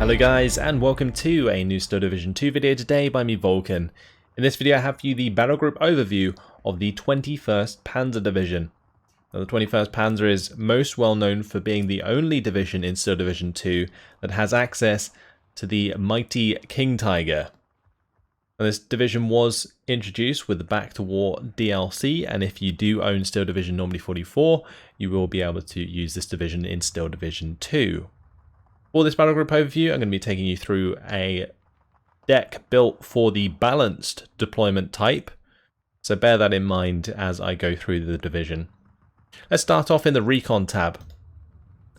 Hello guys, and welcome to a new Steel Division 2 video today by me, Vulcan. In this video I have for you the Battlegroup overview of the 21st Panzer Division. Now, the 21st Panzer is most well known for being the only division in Steel Division 2 that has access to the mighty King Tiger. Now, this division was introduced with the Back to War DLC, and if you do own Steel Division Normally 44, you will be able to use this division in Steel Division 2. For this Battlegroup overview, I'm going to be taking you through a deck built for the balanced deployment type, so bear that in mind as I go through the division. Let's start off in the Recon Tab.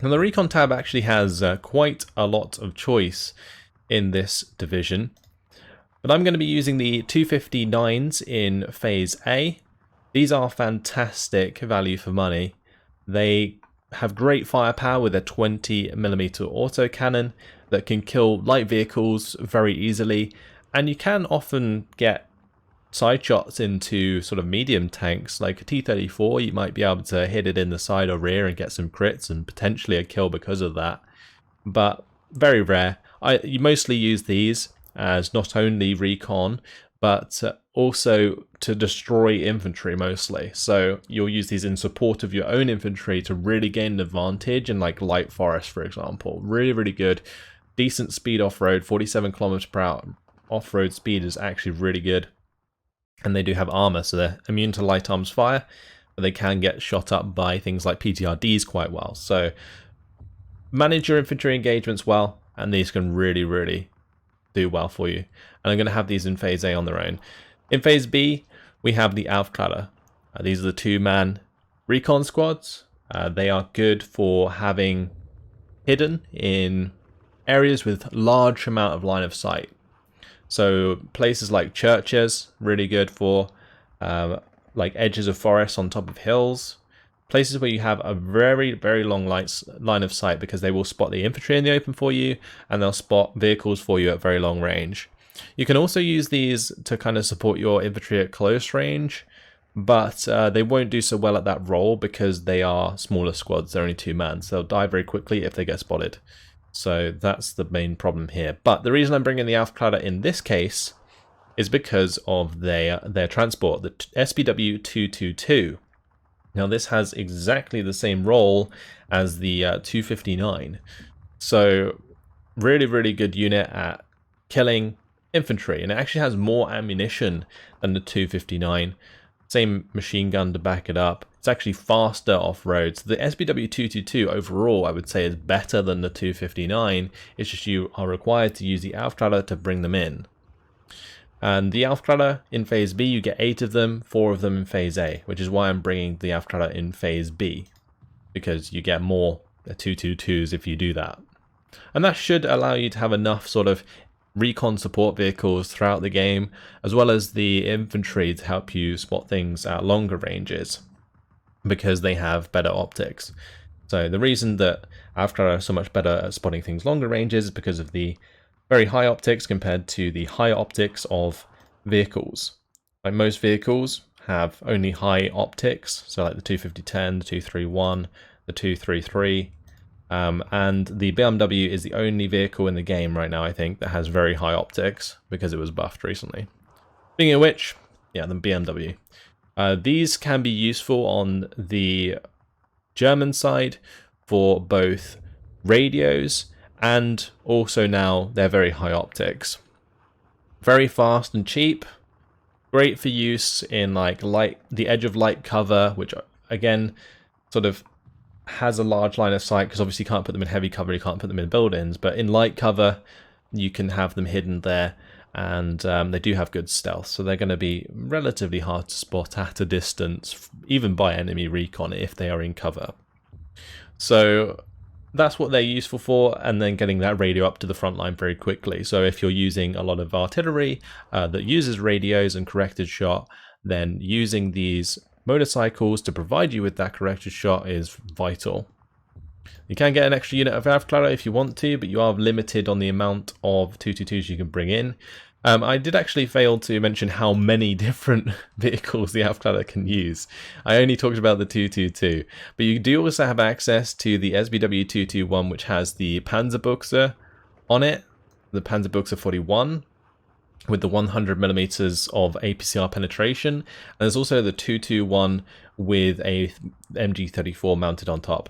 Now, the Recon Tab actually has quite a lot of choice in this division, but I'm going to be using the 259s in Phase A. These are fantastic value for money. They have great firepower with a 20mm autocannon that can kill light vehicles very easily, and you can often get side shots into sort of medium tanks like a T-34. You might be able to hit it in the side or rear and get some crits and potentially a kill because of that, but very rare. You mostly use these as not only recon but also to destroy infantry mostly. So you'll use these in support of your own infantry to really gain an advantage in like light forest, for example. Really good. Decent speed off-road, 47 km/h off-road speed is actually really good. And they do have armor, so they're immune to light arms fire, but they can get shot up by things like PTRDs quite well. So manage your infantry engagements well, and these can really do well for you. And I'm going to have these in Phase A on their own. In Phase B, we have the Alcala. These are the two-man recon squads. They are good for having hidden in areas with large amount of line of sight. So places like churches, really good for like edges of forests on top of hills. Places where you have a very long line of sight, because they will spot the infantry in the open for you, and they'll spot vehicles for you at very long range. You can also use these to kind of support your infantry at close range, but they won't do so well at that role because they are smaller squads. They're only two man, so they'll die very quickly if they get spotted. So that's the main problem here. But the reason I'm bringing the Alcala in this case is because of their transport, the SPW-222. Now this has exactly the same role as the 259. So really good unit at killing infantry, and it actually has more ammunition than the 259. Same machine gun to back it up. It's actually faster off-road. So the SPW-222 overall, I would say, is better than the 259. It's just you are required to use the Alcala to bring them in. And the Alcala in Phase B, you get 8 of them, 4 of them in Phase A, which is why I'm bringing the Alcala in Phase B, because you get more 222s if you do that. And that should allow you to have enough sort of recon support vehicles throughout the game, as well as the infantry to help you spot things at longer ranges, because they have better optics. So the reason that Alcala are so much better at spotting things longer ranges is because of the very high optics compared to the high optics of vehicles. Like most vehicles have only high optics, so like the 250-10, the 231, the 233, and the BMW is the only vehicle in the game right now, I think, that has very high optics because it was buffed recently. Speaking of which, yeah, the BMW. These can be useful on the German side for both radios, and also now they're very high optics. Very fast and cheap. Great for use in like the edge of light cover, which again sort of has a large line of sight, because obviously you can't put them in heavy cover, you can't put them in buildings, but in light cover you can have them hidden there, and they do have good stealth, so they're going to be relatively hard to spot at a distance, even by enemy recon if they are in cover. So that's what they're useful for, and then getting that radio up to the front line very quickly. So if you're using a lot of artillery that uses radios and corrected shot, then using these motorcycles to provide you with that corrected shot is vital. You can get an extra unit of Alcala if you want to, but you are limited on the amount of 222s you can bring in. I did actually fail to mention how many different vehicles the Alcala can use. I only talked about the 222, but you do also have access to the SBW 221, which has the Panzerfaust on it. The Panzerfaust 41 with the 100mm of APCR penetration, and there's also the 221 with a MG34 mounted on top.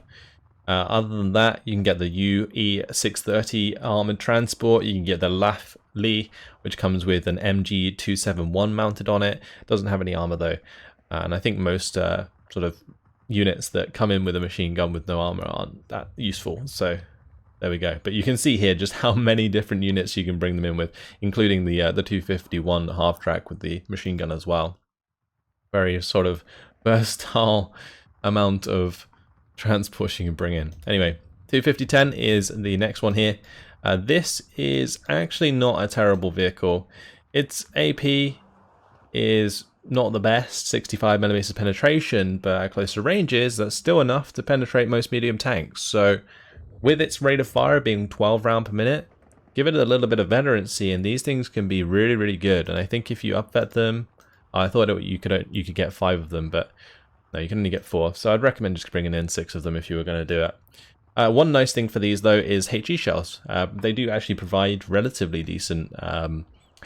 Other than that, you can get the UE630 armored transport. You can get the Lafley, which comes with an MG271 mounted on it. Doesn't have any armor though, and I think most sort of units that come in with a machine gun with no armor aren't that useful. So there we go. But you can see here just how many different units you can bring them in with, including the 251 half track with the machine gun as well. Very sort of versatile amount of transport you can bring in. Anyway, 250-10 is the next one here. This is actually not a terrible vehicle. Its AP is not the best, 65mm penetration, but at closer ranges, that's still enough to penetrate most medium tanks. So with its rate of fire being 12 rounds per minute, give it a little bit of veterancy, and these things can be really, really good. And I think if you upvet them, I thought you could get 5 of them, but no, you can only get 4. So I'd recommend just bringing in 6 of them if you were going to do it. One nice thing for these though is HE shells. They do actually provide relatively decent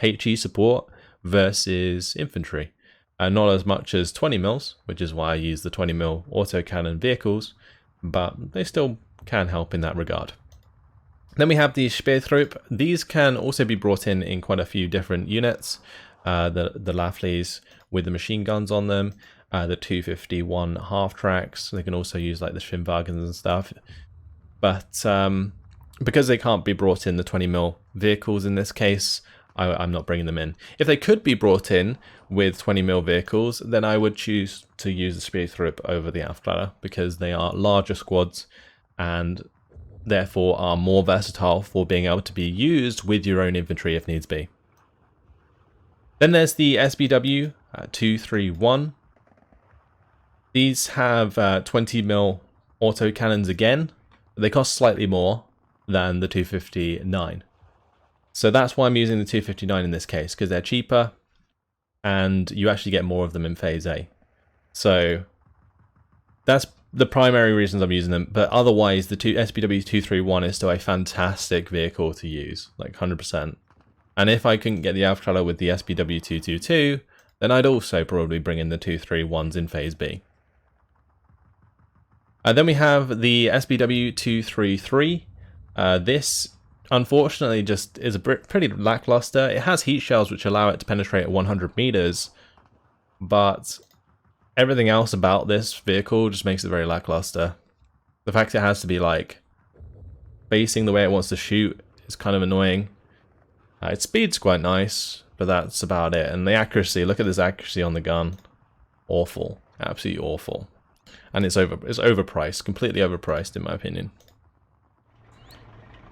HE support versus infantry. Not as much as 20mm, which is why I use the 20mm autocannon vehicles, but they still can help in that regard. Then we have the Throop. These can also be brought in quite a few different units. The Lafleys with the machine guns on them, the 251 half tracks. They can also use like the Schwimmwagens and stuff. But because they can't be brought in the 20mm vehicles in this case, I'm not bringing them in. If they could be brought in with 20mm vehicles, then I would choose to use the Throop over the Alcala because they are larger squads and therefore are more versatile for being able to be used with your own infantry if needs be. Then there's the SBW 231. These have 20mm autocannons again. They cost slightly more than the 259. So that's why I'm using the 259 in this case, because they're cheaper and you actually get more of them in Phase A. So that's the primary reasons I'm using them, but otherwise the SBW 231 is still a fantastic vehicle to use, like 100%. And if I couldn't get the Alcala with the SBW 222, then I'd also probably bring in the 231s in Phase B. Then we have the SBW 233. This unfortunately just is a pretty lackluster. It has heat shells which allow it to penetrate at 100 meters, but everything else about this vehicle just makes it very lackluster. The fact it has to be like facing the way it wants to shoot is kind of annoying. Its speed's quite nice, but that's about it. And the accuracy, look at this accuracy on the gun. Awful. Absolutely awful. And it's overpriced, completely overpriced in my opinion.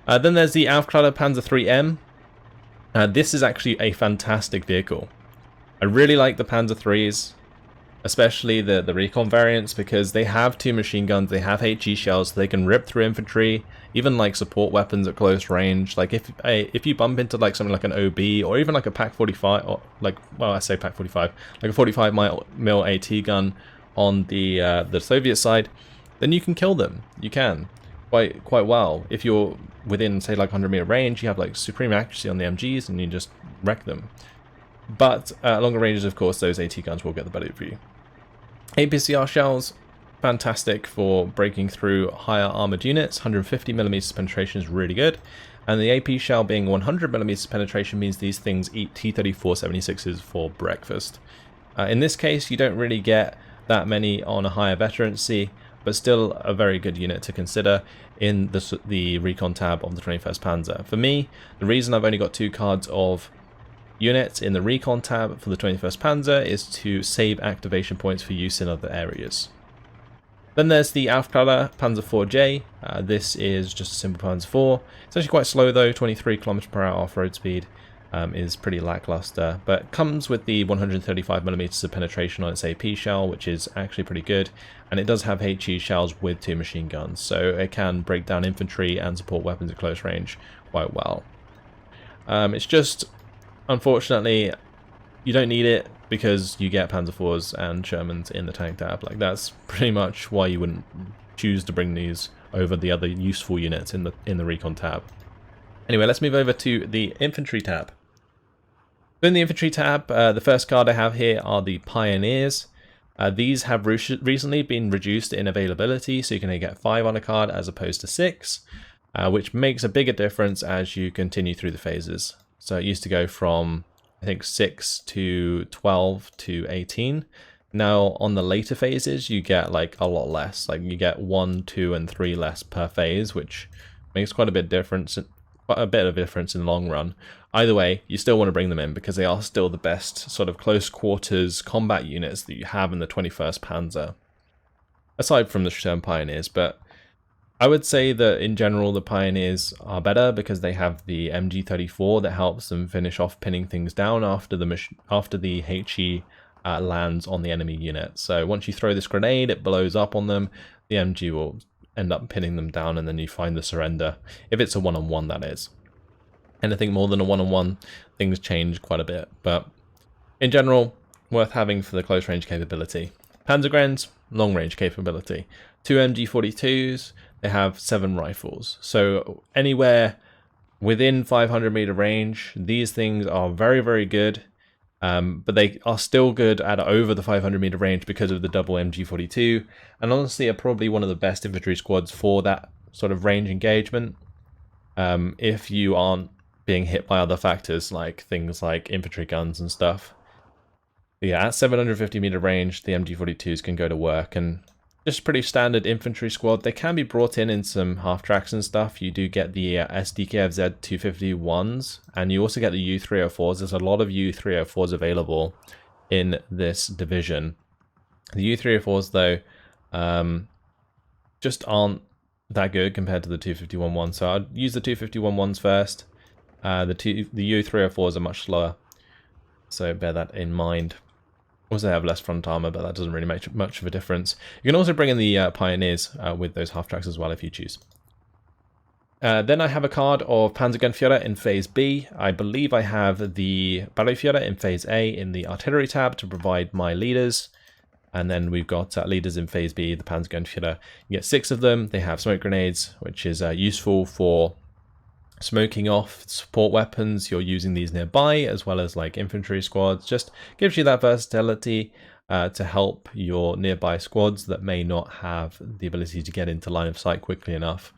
Then there's the Alcala Panzer 3M. This is actually a fantastic vehicle. I really like the Panzer 3s, especially the Recon variants, because they have 2 machine guns, they have HE shells, so they can rip through infantry, even like support weapons at close range. Like if you bump into like something like an OB or even like a Pak 45, or like, well, I say Pak 45, like a 45mm AT gun on the Soviet side, then you can kill them. You can quite well. If you're within say like 100-meter range, you have like supreme accuracy on the MGs and you just wreck them. But at longer ranges, of course, those AT guns will get the better for you. APCR shells, fantastic for breaking through higher armored units. 150mm penetration is really good. And the AP shell being 100mm penetration means these things eat T-34-76s for breakfast. In this case, you don't really get that many on a higher veterancy, but still a very good unit to consider in the Recon Tab of the 21st Panzer. For me, the reason I've only got 2 cards of units in the Recon Tab for the 21st Panzer is to save activation points for use in other areas. Then there's the Alcala Panzer 4J. This is just a simple Panzer 4. It's actually quite slow though, 23 km/h off-road speed. Is pretty lackluster, but comes with the 135mm of penetration on its AP shell, which is actually pretty good, and it does have HE shells with 2 machine guns, so it can break down infantry and support weapons at close range quite well. It's just, unfortunately, you don't need it because you get Panzer Fours and Shermans in the tank tab. Like, that's pretty much why you wouldn't choose to bring these over the other useful units in the Recon Tab. Anyway, let's move over to the Infantry tab. In the Infantry tab, the first card I have here are the Pioneers. These have recently been reduced in availability, so you can only get 5 on a card as opposed to 6, which makes a bigger difference as you continue through the phases. So it used to go from, I think, 6 to 12 to 18. Now on the later phases, you get like a lot less. Like you get 1, 2, and 3 less per phase, which makes quite a bit of difference in the long run. Either way, you still want to bring them in because they are still the best sort of close quarters combat units that you have in the 21st Panzer, aside from the Sturm Pioneers. But I would say that in general the Pioneers are better because they have the MG34 that helps them finish off pinning things down after the HE lands on the enemy unit. So once you throw this grenade, it blows up on them, the MG will end up pinning them down, and then you find the surrender, if it's a one-on-one, that is. Anything more than a one-on-one, things change quite a bit, but in general, worth having for the close range capability. Panzergrens, long range capability. 2 MG42s, they have 7 rifles. So anywhere within 500 meter range, these things are very, very good. But they are still good at over the 500 meter range because of the double MG42, and honestly are probably one of the best infantry squads for that sort of range engagement. If you aren't being hit by other factors like things like infantry guns and stuff. But yeah, at 750 meter range, the MG42s can go to work, and just a pretty standard infantry squad. They can be brought in some half tracks and stuff. You do get the SDKFZ 251s, and you also get the U304s. There's a lot of U304s available in this division. The U304s, though, just aren't that good compared to the 251 ones. So I'd use the 251 ones first. The U304s are much slower, so bear that in mind. Also, they have less front armor, but that doesn't really make much of a difference. You can also bring in the Pioneers with those half tracks as well if you choose. Then I have a card of Panzergrenführer in Phase B. I believe I have the Battleführer in Phase A in the Artillery tab to provide my leaders. And then we've got leaders in Phase B, the Panzergrenführer. You get 6 of them. They have smoke grenades, which is useful for smoking off support weapons. You're using these nearby, as well as like infantry squads. Just gives you that versatility to help your nearby squads that may not have the ability to get into line of sight quickly enough.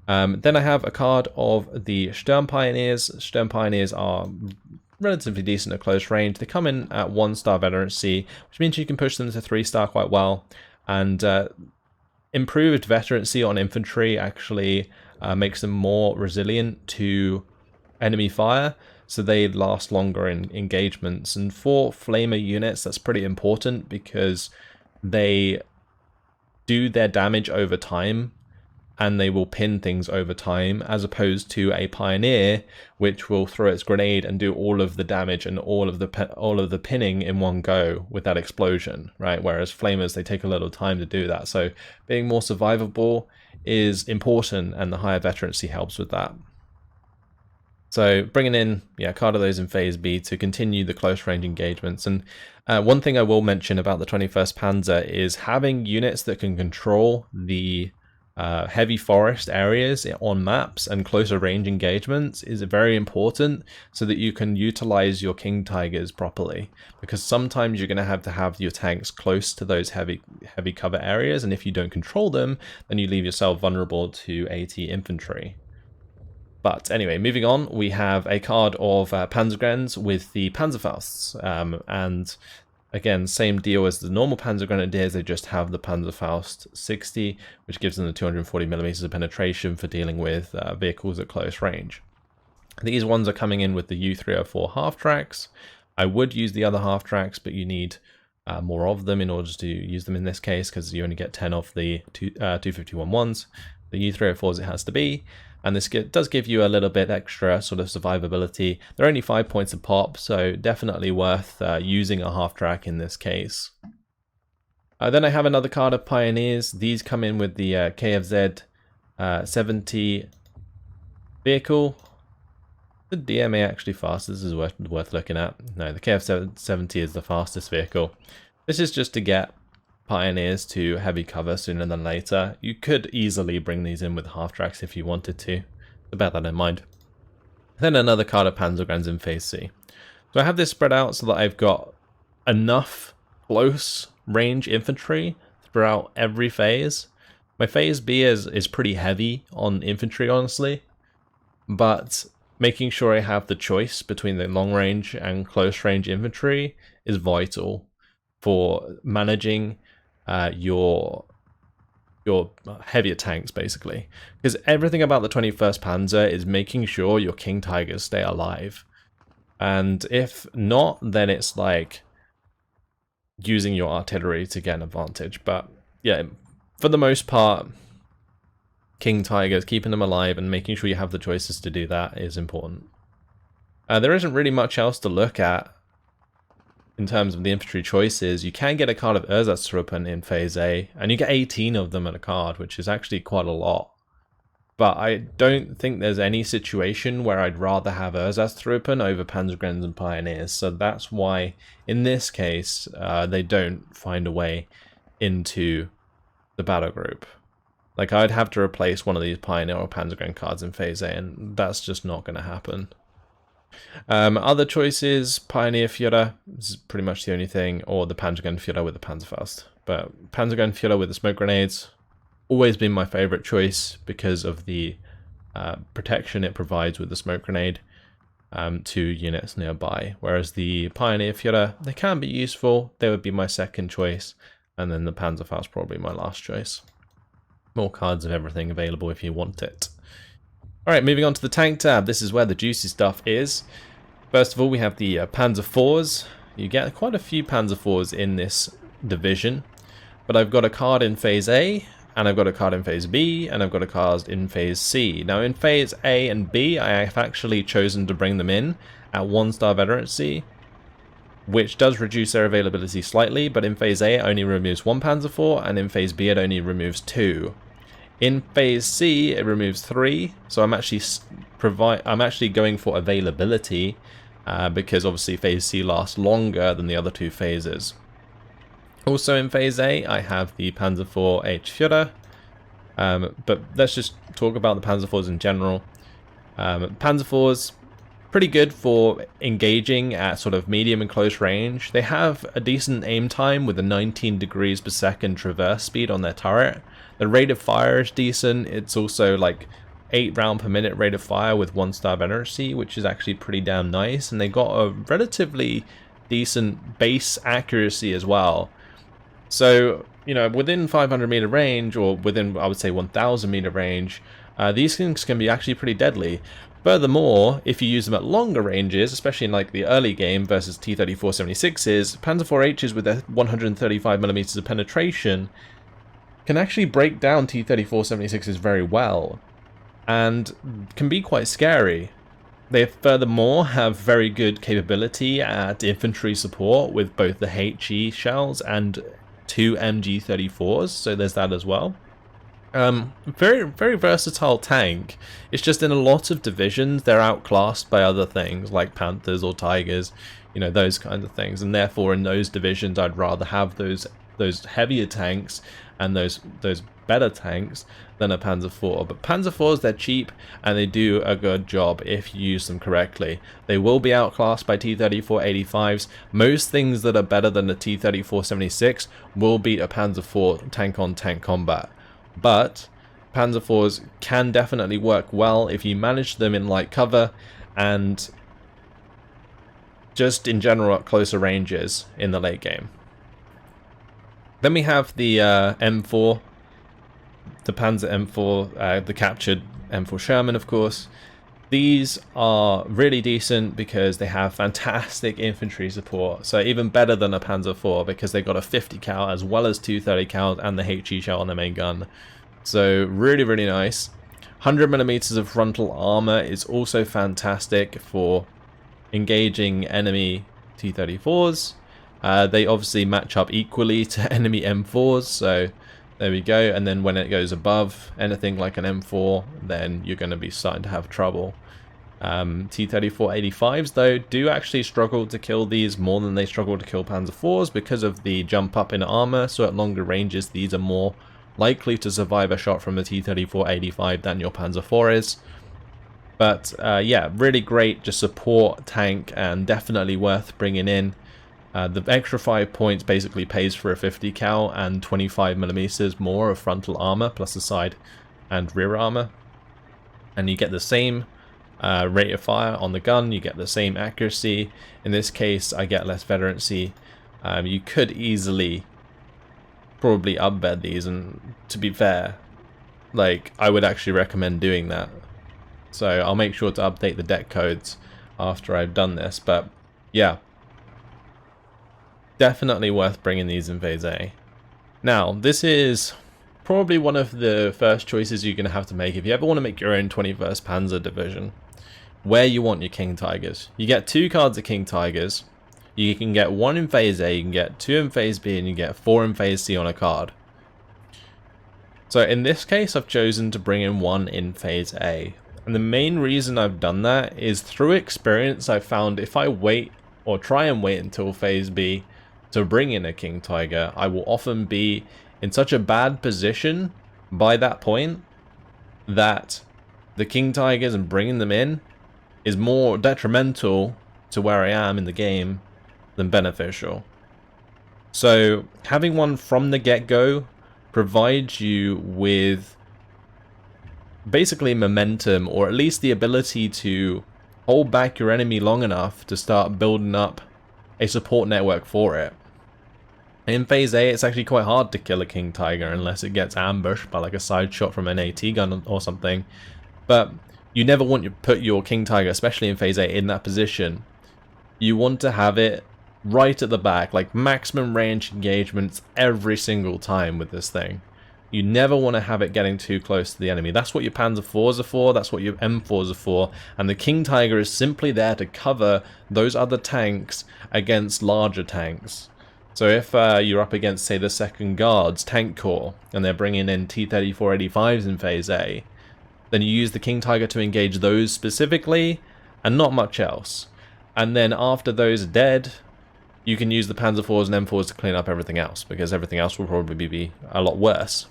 Then I have a card of the Sturm Pioneers. Sturm Pioneers are relatively decent at close range. They come in at 1-star veterancy, which means you can push them to 3-star quite well. And improved veterancy on infantry actually makes them more resilient to enemy fire, so they last longer in engagements. And for flamer units, that's pretty important because they do their damage over time and they will pin things over time, as opposed to a Pioneer, which will throw its grenade and do all of the damage and all of the pinning in one go with that explosion, right? Whereas flamers, they take a little time to do that. So being more survivable is important, and the higher veterancy helps with that. So bringing in a card of those in Phase B to continue the close range engagements. And one thing I will mention about the 21st Panzer is having units that can control the heavy forest areas on maps and closer range engagements is very important, so that you can utilize your King Tigers properly, because sometimes you're going to have your tanks close to those heavy cover areas, and if you don't control them, then you leave yourself vulnerable to AT infantry. But anyway, moving on, we have a card of Panzergrens with the Panzerfausts, and again, same deal as the normal Panzer Grenadiers, they just have the Panzerfaust 60, which gives them the 240mm of penetration for dealing with vehicles at close range. These ones are coming in with the U304 half-tracks. I would use the other half-tracks, but you need more of them in order to use them in this case, because you only get 10 of the 251 ones. The U304s it has to be. And this does give you a little bit extra sort of survivability. They're only 5 points a pop, so definitely worth using a half-track in this case. Then I have another card of Pioneers. These come in with the KFZ 70 vehicle. The DMA actually fast. This is worth looking at. No, the KF 70 is the fastest vehicle. This is just to get Pioneers to heavy cover sooner than later. You could easily bring these in with half tracks if you wanted to. So bear that in mind. then another card of Panzergrens in Phase C. So I have this spread out so that I've got enough close range infantry throughout every phase. My Phase B is pretty heavy on infantry, honestly, but making sure I have the choice between the long range and close range infantry is vital for managing your heavier tanks, basically, because everything about the 21st Panzer is making sure your King Tigers stay alive, and if not, then it's like using your artillery to get an advantage. But yeah, for the most part, King Tigers, keeping them alive and making sure you have the choices to do that is important. There isn't really much else to look at in terms of the infantry choices. You can get a card of Ersatztruppen in Phase A, and you get 18 of them at a card, which is actually quite a lot. But I don't think there's any situation where I'd rather have Ersatztruppen over Panzergrens and Pioneers, so that's why, in this case, they don't find a way into the battle group. Like, I'd have to replace one of these Pioneer or Panzergren cards in Phase A, and that's just not going to happen. Other choices, Pioneer Führer is pretty much the only thing, or the Panzergren Führer with the Panzerfaust. But Panzergren Führer with the smoke grenades, always been my favorite choice because of the protection it provides with the smoke grenade to units nearby. Whereas the Pioneer Führer, they can be useful, they would be my second choice, and then the Panzerfaust probably my last choice. More cards of everything available if you want it. Alright, moving on to the tank tab. This is where the juicy stuff is. First of all, we have the Panzer Fours. You get quite a few Panzer Fours in this division, but I've got a card in Phase A, and I've got a card in Phase B, and I've got a card in Phase C. Now in Phase A and B, I have actually chosen to bring them in at 1-star veterancy, which does reduce their availability slightly, but in Phase A it only removes 1 Panzer IV, and in Phase B it only removes 2. In Phase C, it removes 3, so I'm actually going for availability because obviously Phase C lasts longer than the other 2 phases. Also in Phase A, I have the Panzer IV H Führer, but let's just talk about the Panzer IVs in general. Panzer IVs, pretty good for engaging at sort of medium and close range. They have a decent aim time with a 19 degrees per second traverse speed on their turret. The rate of fire is decent. It's also like 8 round per minute rate of fire with 1-star veterancy, which is actually pretty damn nice. And they got a relatively decent base accuracy as well. So, you know, within 500 meter range, or within, I would say, 1000 meter range, these things can be actually pretty deadly. Furthermore, if you use them at longer ranges, especially in like the early game versus T-34-76s, Panzer IV Hs with their 135mm of penetration can actually break down T-34-76s very well, and can be quite scary. They furthermore have very good capability at infantry support with both the HE shells and 2 MG-34s, so there's that as well. Very, very versatile tank. It's just in a lot of divisions they're outclassed by other things like Panthers or Tigers, you know, those kinds of things, and therefore in those divisions I'd rather have those heavier tanks and those better tanks than a Panzer IV. But Panzer IVs, they're cheap and they do a good job if you use them correctly. They will be outclassed by T-34-85s. Most things that are better than a T-34-76 will beat a Panzer IV tank-on-tank combat. But Panzer IVs can definitely work well if you manage them in light cover and just in general at closer ranges in the late game. Then we have the M4, the Panzer M4, the captured M4 Sherman, of course. These are really decent because they have fantastic infantry support, so even better than a Panzer IV because they got a 50 cal as well as 230 cal and the HE shell on their main gun. So really, really nice. 100mm of frontal armor is also fantastic for engaging enemy T-34s. They obviously match up equally to enemy M4s, so there we go. And then when it goes above anything like an M4, then you're going to be starting to have trouble. T-34-85s, though, do actually struggle to kill these more than they struggle to kill Panzer IVs because of the jump up in armor, so at longer ranges these are more likely to survive a shot from a T-34-85 than your Panzer IV is. But yeah, really great just support tank, and definitely worth bringing in. The extra 5 points basically pays for a 50 cal and 25mm more of frontal armor plus the side and rear armor, and you get the same rate of fire on the gun, you get the same accuracy. In this case I get less veterancy. You could easily probably upbed these, and to be fair, like, I would actually recommend doing that. So I'll make sure to update the deck codes after I've done this, but yeah, definitely worth bringing these in Phase A. Now, this is probably one of the first choices you're going to have to make if you ever want to make your own 21st Panzer division, where you want your King Tigers. You get 2 cards of King Tigers. You can get 1 in Phase A, you can get 2 in Phase B, and you get 4 in Phase C on a card. So in this case, I've chosen to bring in 1 in Phase A. And the main reason I've done that is through experience. I've found if I wait or try and wait until Phase B to bring in a King Tiger, I will often be in such a bad position by that point that the King Tigers and bringing them in is more detrimental to where I am in the game than beneficial. So having 1 from the get-go provides you with basically momentum, or at least the ability to hold back your enemy long enough to start building up a support network for it. In Phase A, it's actually quite hard to kill a King Tiger unless it gets ambushed by like a side shot from an AT gun or something. But you never want to put your King Tiger, especially in Phase A, in that position. You want to have it right at the back, like maximum range engagements every single time with this thing. You never want to have it getting too close to the enemy. That's what your Panzer Fours are for, that's what your M4s are for, and the King Tiger is simply there to cover those other tanks against larger tanks. So if you're up against, say, the 2nd Guards Tank Corps, and they're bringing in T-34-85s in Phase A, then you use the King Tiger to engage those specifically, and not much else. And then after those are dead, you can use the Panzer Fours and M4s to clean up everything else, because everything else will probably be a lot worse.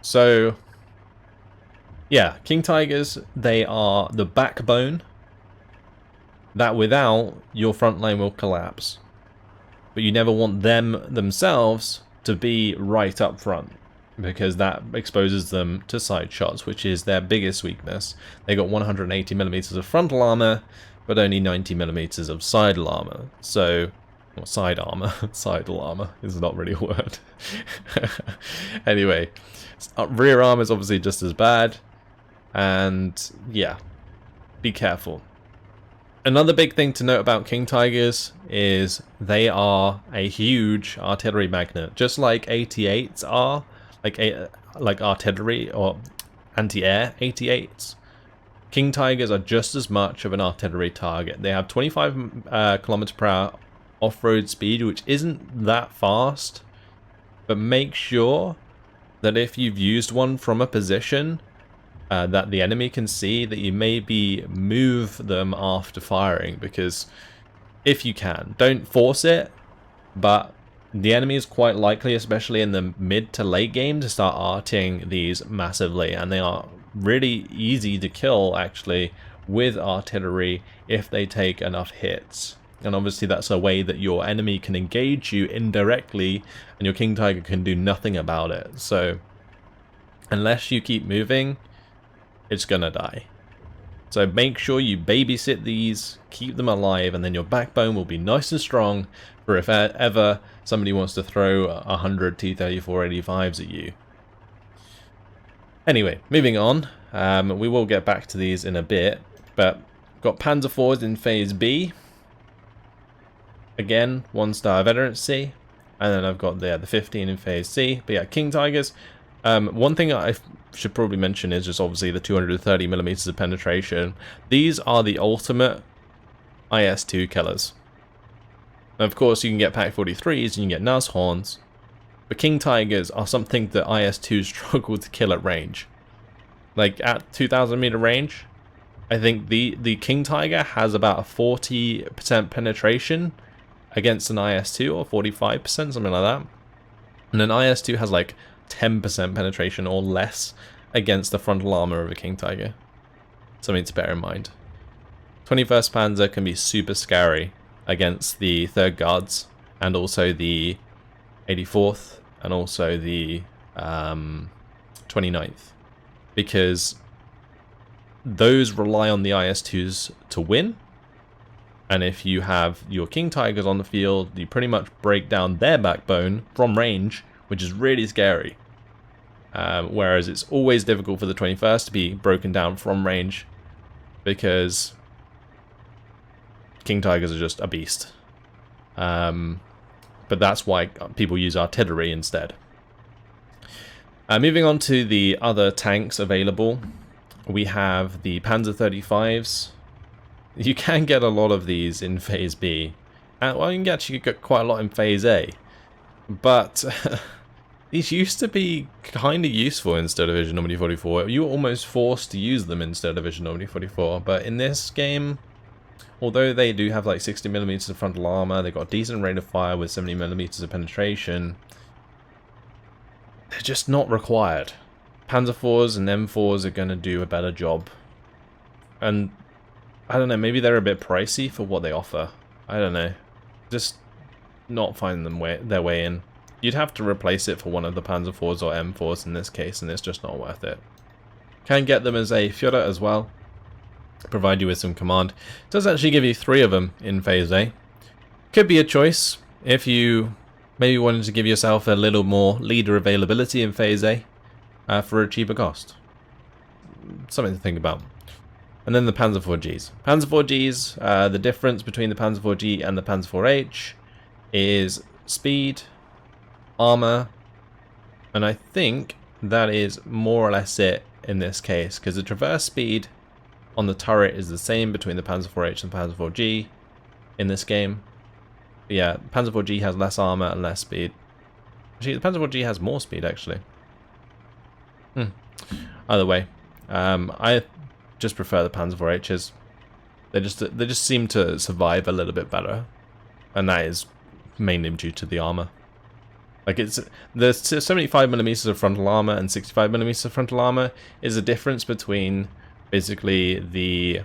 So, yeah, King Tigers, they are the backbone that without, your front line will collapse. But you never want them themselves to be right up front, because that exposes them to side shots, which is their biggest weakness. They got 180mm of frontal armor, but only 90mm of sidle armor. So, well, side armor, sidle armor is not really a word. Anyway, rear armor is obviously just as bad, and yeah, be careful. Another big thing to note about King Tigers is they are a huge artillery magnet, just like 88s are, like artillery or anti-air 88s. King Tigers are just as much of an artillery target. They have 25 km/h off-road speed, which isn't that fast, but make sure that if you've used one from a position that the enemy can see, that you maybe move them after firing, because if you can, don't force it, but the enemy is quite likely, especially in the mid to late game, to start arting these massively, and they are really easy to kill actually with artillery if they take enough hits. And obviously that's a way that your enemy can engage you indirectly and your King Tiger can do nothing about it. So unless you keep moving, it's gonna die. So make sure you babysit these, keep them alive, and then your backbone will be nice and strong for if ever somebody wants to throw 100 T-34-85s at you. Anyway, moving on. We will get back to these in a bit, but got Panzer Fours in Phase B. Again, 1-star veterancy, and then I've got the 15 in Phase C. But yeah, King Tigers. One thing I should probably mention is just obviously the 230mm of penetration. These are the ultimate IS-2 killers. And of course, you can get Pak 43s and you can get Nashorns, but King Tigers are something that IS-2 struggle to kill at range. Like at 2,000 meter range, I think the King Tiger has about a 40% penetration against an IS-2, or 45%, something like that. And an IS-2 has like 10% penetration or less against the frontal armor of a King Tiger. something to bear in mind. 21st Panzer can be super scary against the 3rd Guards and also the 84th and also the 29th, because those rely on the IS-2s to win, and if you have your King Tigers on the field, you pretty much break down their backbone from range, which is really scary. Whereas it's always difficult for the 21st to be broken down from range, because King Tigers are just a beast. But that's why people use artillery instead. Moving on to the other tanks available, we have the Panzer 35s. You can get a lot of these in Phase B. Well, you can actually get quite a lot in Phase A. But these used to be kind of useful in Steel Division WD-44. You were almost forced to use them in Steel Division WD-44. But in this game, although they do have like 60mm of frontal armor, they've got a decent rate of fire with 70mm of penetration, they're just not required. Panzer Fours and M4s are going to do a better job. And I don't know, maybe they're a bit pricey for what they offer. I don't know. Just not finding them their way in. You'd have to replace it for one of the Panzer Fours or M4s in this case, and it's just not worth it. Can get them as a Führer as well. Provide you with some command. It does actually give you 3 of them in Phase A. Could be a choice if you maybe wanted to give yourself a little more leader availability in Phase A for a cheaper cost. Something to think about. And then the Panzer IV-Gs. Panzer IV-Gs, the difference between the Panzer IV-G and the Panzer IV-H is speed, armor, and I think that is more or less it in this case, because the traverse speed on the turret is the same between the Panzer IV-H and Panzer IV-G in this game. But yeah, Panzer IV-G has less armor and less speed. Actually, the Panzer IV-G has more speed, actually. Either way, I just prefer the Panzer IV-H's. They just seem to survive a little bit better, and that is mainly due to the armor. Like, it's the 75mm of frontal armor and 65mm of frontal armor is a difference between basically the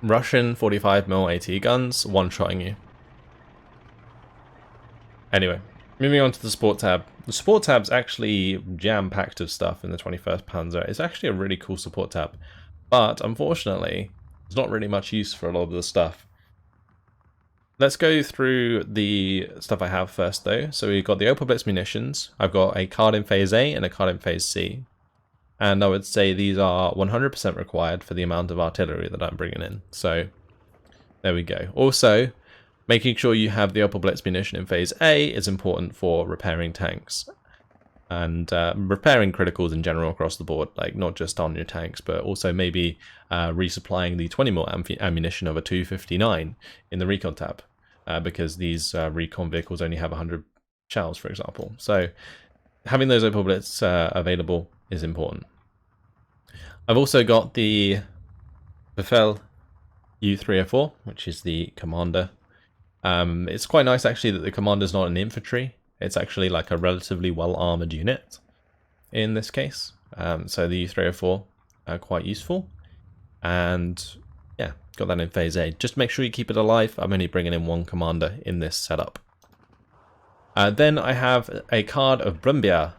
Russian 45mm AT guns one-shotting you. Anyway, moving on to the support tab. The support tab's actually jam-packed of stuff in the 21st Panzer. It's actually a really cool support tab, but unfortunately, there's not really much use for a lot of the stuff. Let's go through the stuff I have first, though. So we've got the Opel Blitz munitions. I've got a card in Phase A and a card in Phase C. And I would say these are 100% required for the amount of artillery that I'm bringing in. So there we go. Also, making sure you have the Opel Blitz munition in Phase A is important for repairing tanks. And repairing criticals in general across the board, like not just on your tanks, but also maybe resupplying the 20mm ammunition of a 259 in the Recon Tab, because these Recon vehicles only have 100 shells, for example. So having those Opel Blitz available is important. I've also got the Befehl U304, which is the commander. It's quite nice actually that the commander's not an infantry. It's actually like a relatively well-armored unit in this case. So the U304 are quite useful. And yeah, got that in Phase A. Just make sure you keep it alive. I'm only bringing in 1 commander in this setup. Then I have a card of Brumbier.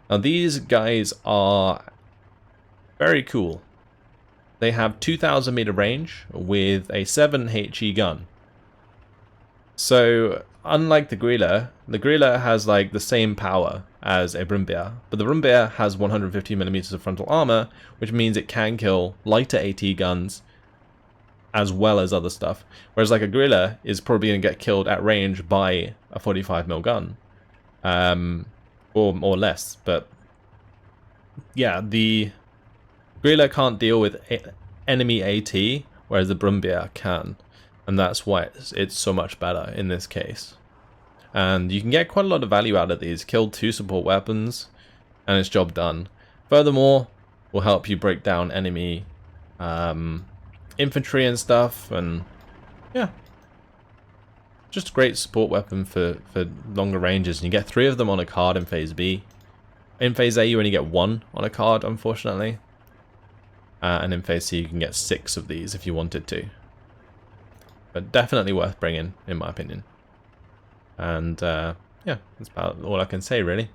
Now these guys are very cool. They have 2,000 meter range with a 7 HE gun. So unlike the Grille has like the same power as a Brumbier, but the Brumbier has 150mm of frontal armor, which means it can kill lighter AT guns as well as other stuff. Whereas like a Grille is probably going to get killed at range by a 45mm gun, or less. But yeah, the Grille can't deal with enemy AT, whereas the Brumbier can. And that's why it's so much better in this case. And you can get quite a lot of value out of these. Kill 2 support weapons, and it's job done. Furthermore, will help you break down enemy infantry and stuff. And yeah, just a great support weapon for longer ranges. And you get 3 of them on a card in Phase B. In Phase A, you only get 1 on a card, unfortunately. And in phase C you can get 6 of these if you wanted to. But definitely worth bringing, in my opinion. And yeah, that's about all I can say really.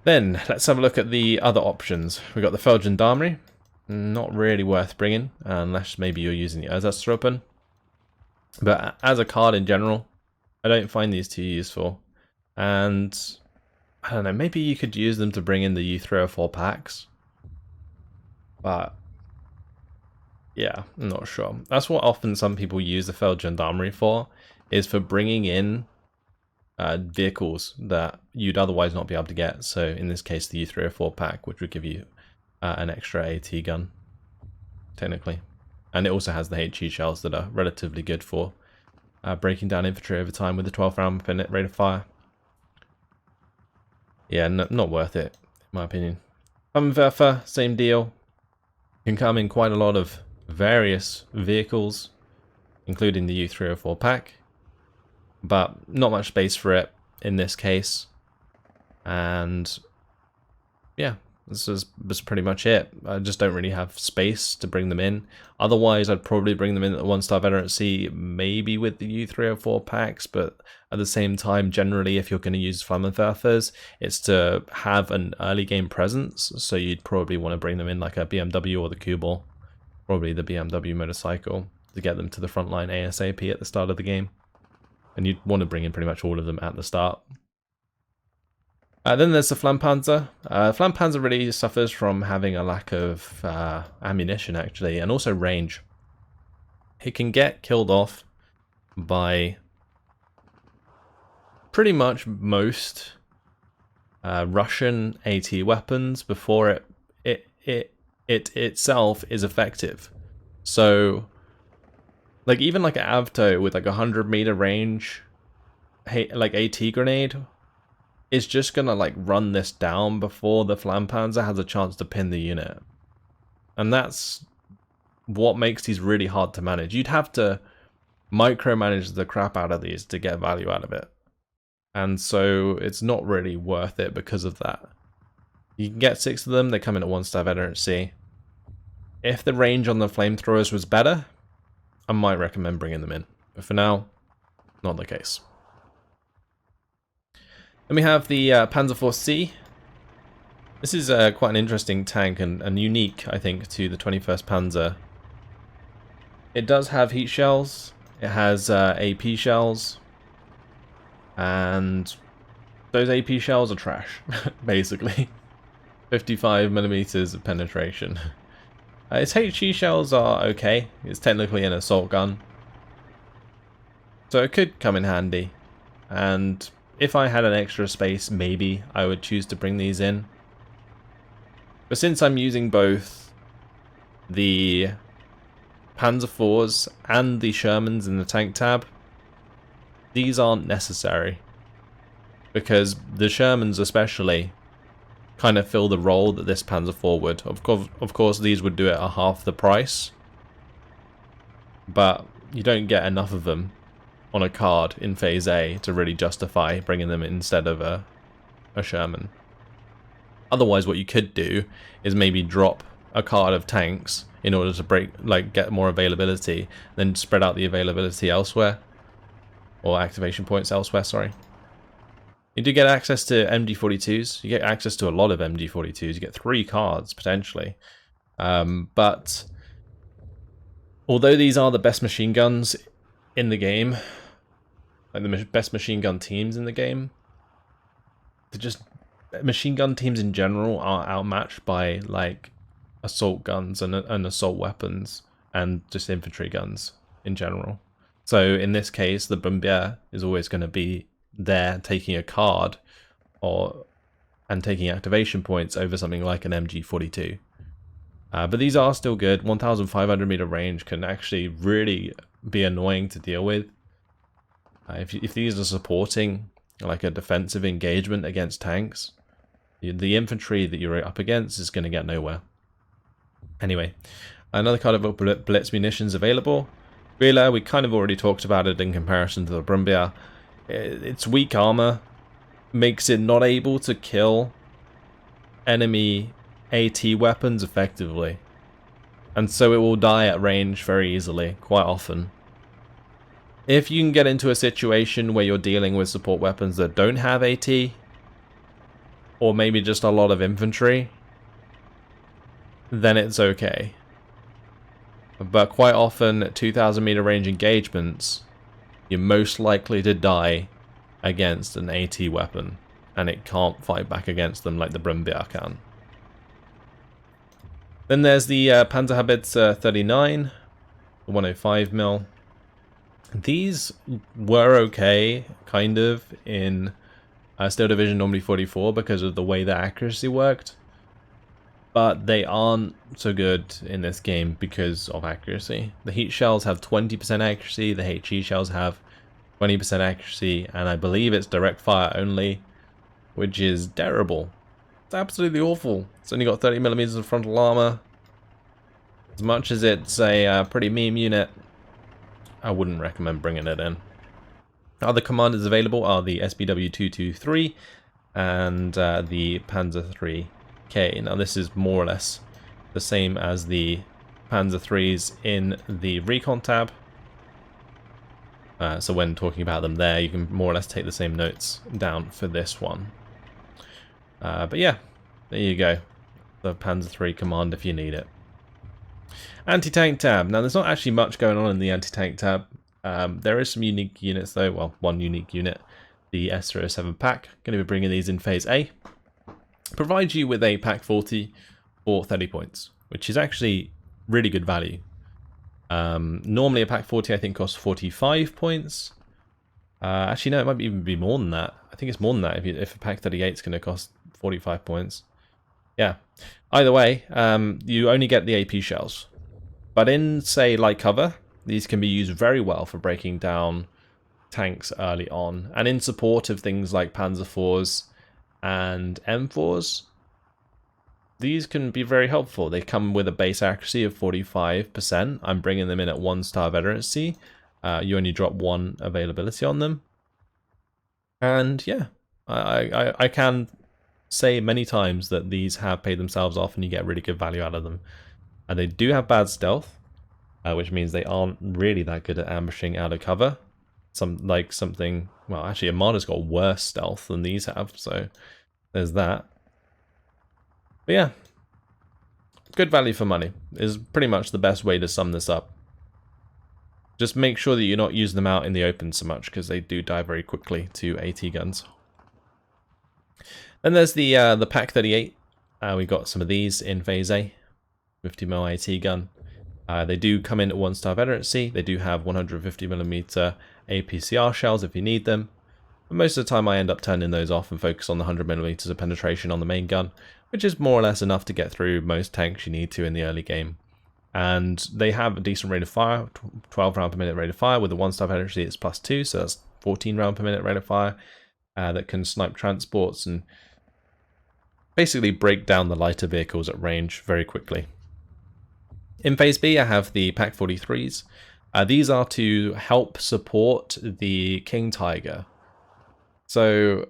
Then let's have a look at the other options. We've got the VulcanHDGaming. Not really worth bringing, unless maybe you're using the Throop. But as a card in general, I don't find these too useful. And I don't know, maybe you could use them to bring in the U304 packs. But yeah, I'm not sure. That's what often some people use the VulcanHDGaming for, is for bringing in vehicles that you'd otherwise not be able to get. So in this case, the U304 pack, which would give you an extra AT gun, technically. And it also has the HE shells that are relatively good for breaking down infantry over time with the 12 round per minute rate of fire. Yeah, not worth it, in my opinion. Panzerfaust, same deal. Can come in quite a lot of various vehicles, including the U304 pack, but not much space for it in this case. And yeah, this is pretty much it. I just don't really have space to bring them in. Otherwise, I'd probably bring them in at the 1-star veteran at sea, maybe with the U304 packs, but at the same time, generally, if you're going to use Flam Panzers, it's to have an early game presence, so you'd probably want to bring them in like a BMW or the Kubel, probably the BMW motorcycle, to get them to the front line ASAP at the start of the game. And you'd want to bring in pretty much all of them at the start. Then there's the Flam Panzer. Flam Panzer really suffers from having a lack of ammunition, actually, and also range. It can get killed off by pretty much most Russian AT weapons before it itself is effective. So, like even like an Avto with like 100-meter range, like AT grenade, is just gonna like run this down before the Flam Panzer has a chance to pin the unit. And that's what makes these really hard to manage. You'd have to micromanage the crap out of these to get value out of it. And so it's not really worth it because of that. You can get 6 of them, they come in at 1-star veteran at sea. If the range on the flamethrowers was better, I might recommend bringing them in. But for now, not the case. Then we have the Panzer Fours C. This is quite an interesting tank and unique, I think, to the 21st Panzer. It does have heat shells, it has AP shells, and those AP shells are trash, basically. 55mm of penetration. Its HE shells are okay, it's technically an assault gun, so it could come in handy, and if I had an extra space, maybe I would choose to bring these in. But since I'm using both the Panzer Fours and the Shermans in the tank tab, these aren't necessary. Because the Shermans especially kind of fill the role that this Panzer IV would. Of course, these would do it at half the price. But you don't get enough of them on a card in Phase A to really justify bringing them instead of a Sherman. Otherwise, what you could do is maybe drop a card of tanks in order to get more availability, then spread out the availability elsewhere, or activation points elsewhere, sorry. You do get access to MG42s, you get access to a lot of MG42s, you get 3 cards, potentially. But although these are the best machine guns in the game, like the best machine gun teams in the game, machine gun teams in general are outmatched by like assault guns and assault weapons and just infantry guns in general. So in this case, the Bombier is always going to be there taking a card and taking activation points over something like an MG42. But these are still good. 1,500 meter range can actually really be annoying to deal with. If these are supporting like a defensive engagement against tanks, the infantry that you're up against is going to get nowhere. Anyway, another card of Blitz munitions available. Wheeler, we kind of already talked about it in comparison to the Brumbier. Its weak armor makes it not able to kill enemy AT weapons effectively. And so it will die at range very easily, quite often. If you can get into a situation where you're dealing with support weapons that don't have AT, or maybe just a lot of infantry, then it's okay. But quite often, at 2,000 meter range engagements, you're most likely to die against an AT weapon, and it can't fight back against them like the Brummbär can. Then there's the Panzerhaubitze 39, the 105mm. These were okay, kind of, in Steel Division Normally 44 because of the way the accuracy worked. But they aren't so good in this game because of accuracy. The heat shells have 20% accuracy, the HE shells have 20% accuracy, and I believe it's direct fire only, which is terrible. It's absolutely awful. It's only got 30mm of frontal armor. As much as it's a pretty meme unit, I wouldn't recommend bringing it in. Other commanders available are the SBW-223 and the Panzer 3K. Now this is more or less the same as the Panzer 3s in the Recon Tab. So when talking about them there, you can more or less take the same notes down for this one. But yeah, there you go. The Panzer 3 command if you need it. Anti-tank tab. Now there's not actually much going on in the anti-tank tab. There is some unique units though. Well, one unique unit, the S07 pack. Going to be bringing these in phase A. Provides you with a pack 40 for 30 points, which is actually really good value. Normally a pack 40 I think costs 45 points. Actually no, it might even be more than that. I think it's more than that if a pack 38 is going to cost 45 points. Yeah. Either way, you only get the AP shells. But in, say, light cover, these can be used very well for breaking down tanks early on. And in support of things like Panzer Fours and M4s, these can be very helpful. They come with a base accuracy of 45%. I'm bringing them in at 1-star veterancy. You only drop 1 availability on them. And yeah, I can say many times that these have paid themselves off and you get really good value out of them. And they do have bad stealth, which means they aren't really that good at ambushing out of cover. Well, actually Armada's got worse stealth than these have, so there's that. But yeah, good value for money is pretty much the best way to sum this up. Just make sure that you're not using them out in the open so much, because they do die very quickly to AT guns. Then there's the Pack 38. We got some of these in phase A. 50mm AT gun. They do come in at 1-star veterancy. They do have 150mm APCR shells if you need them. But most of the time I end up turning those off and focus on the 100mm of penetration on the main gun, which is more or less enough to get through most tanks you need to in the early game. And they have a decent rate of fire, 12 round per minute rate of fire. With the 1-star veterancy it's +2, so that's 14 round per minute rate of fire that can snipe transports and basically break down the lighter vehicles at range very quickly. In phase B I have the Pack 43s. These are to help support the King Tiger. So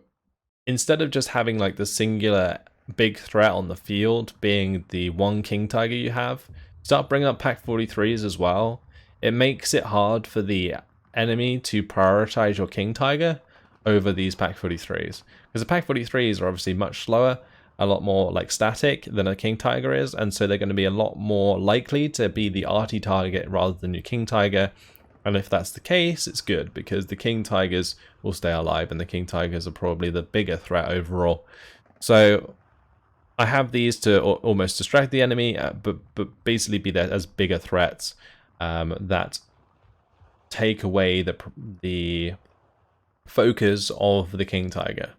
instead of just having like the singular big threat on the field being the one King Tiger you have, start bringing up Pack 43s as well. It makes it hard for the enemy to prioritize your King Tiger over these Pack 43s. Because the Pack 43s are obviously much slower, a lot more like static than a King Tiger is, and so they're going to be a lot more likely to be the arty target rather than your King Tiger. And if that's the case, it's good, because the King Tigers will stay alive, and the King Tigers are probably the bigger threat overall. So I have these to almost distract the enemy, but basically be there as bigger threats that take away the focus of the King Tiger,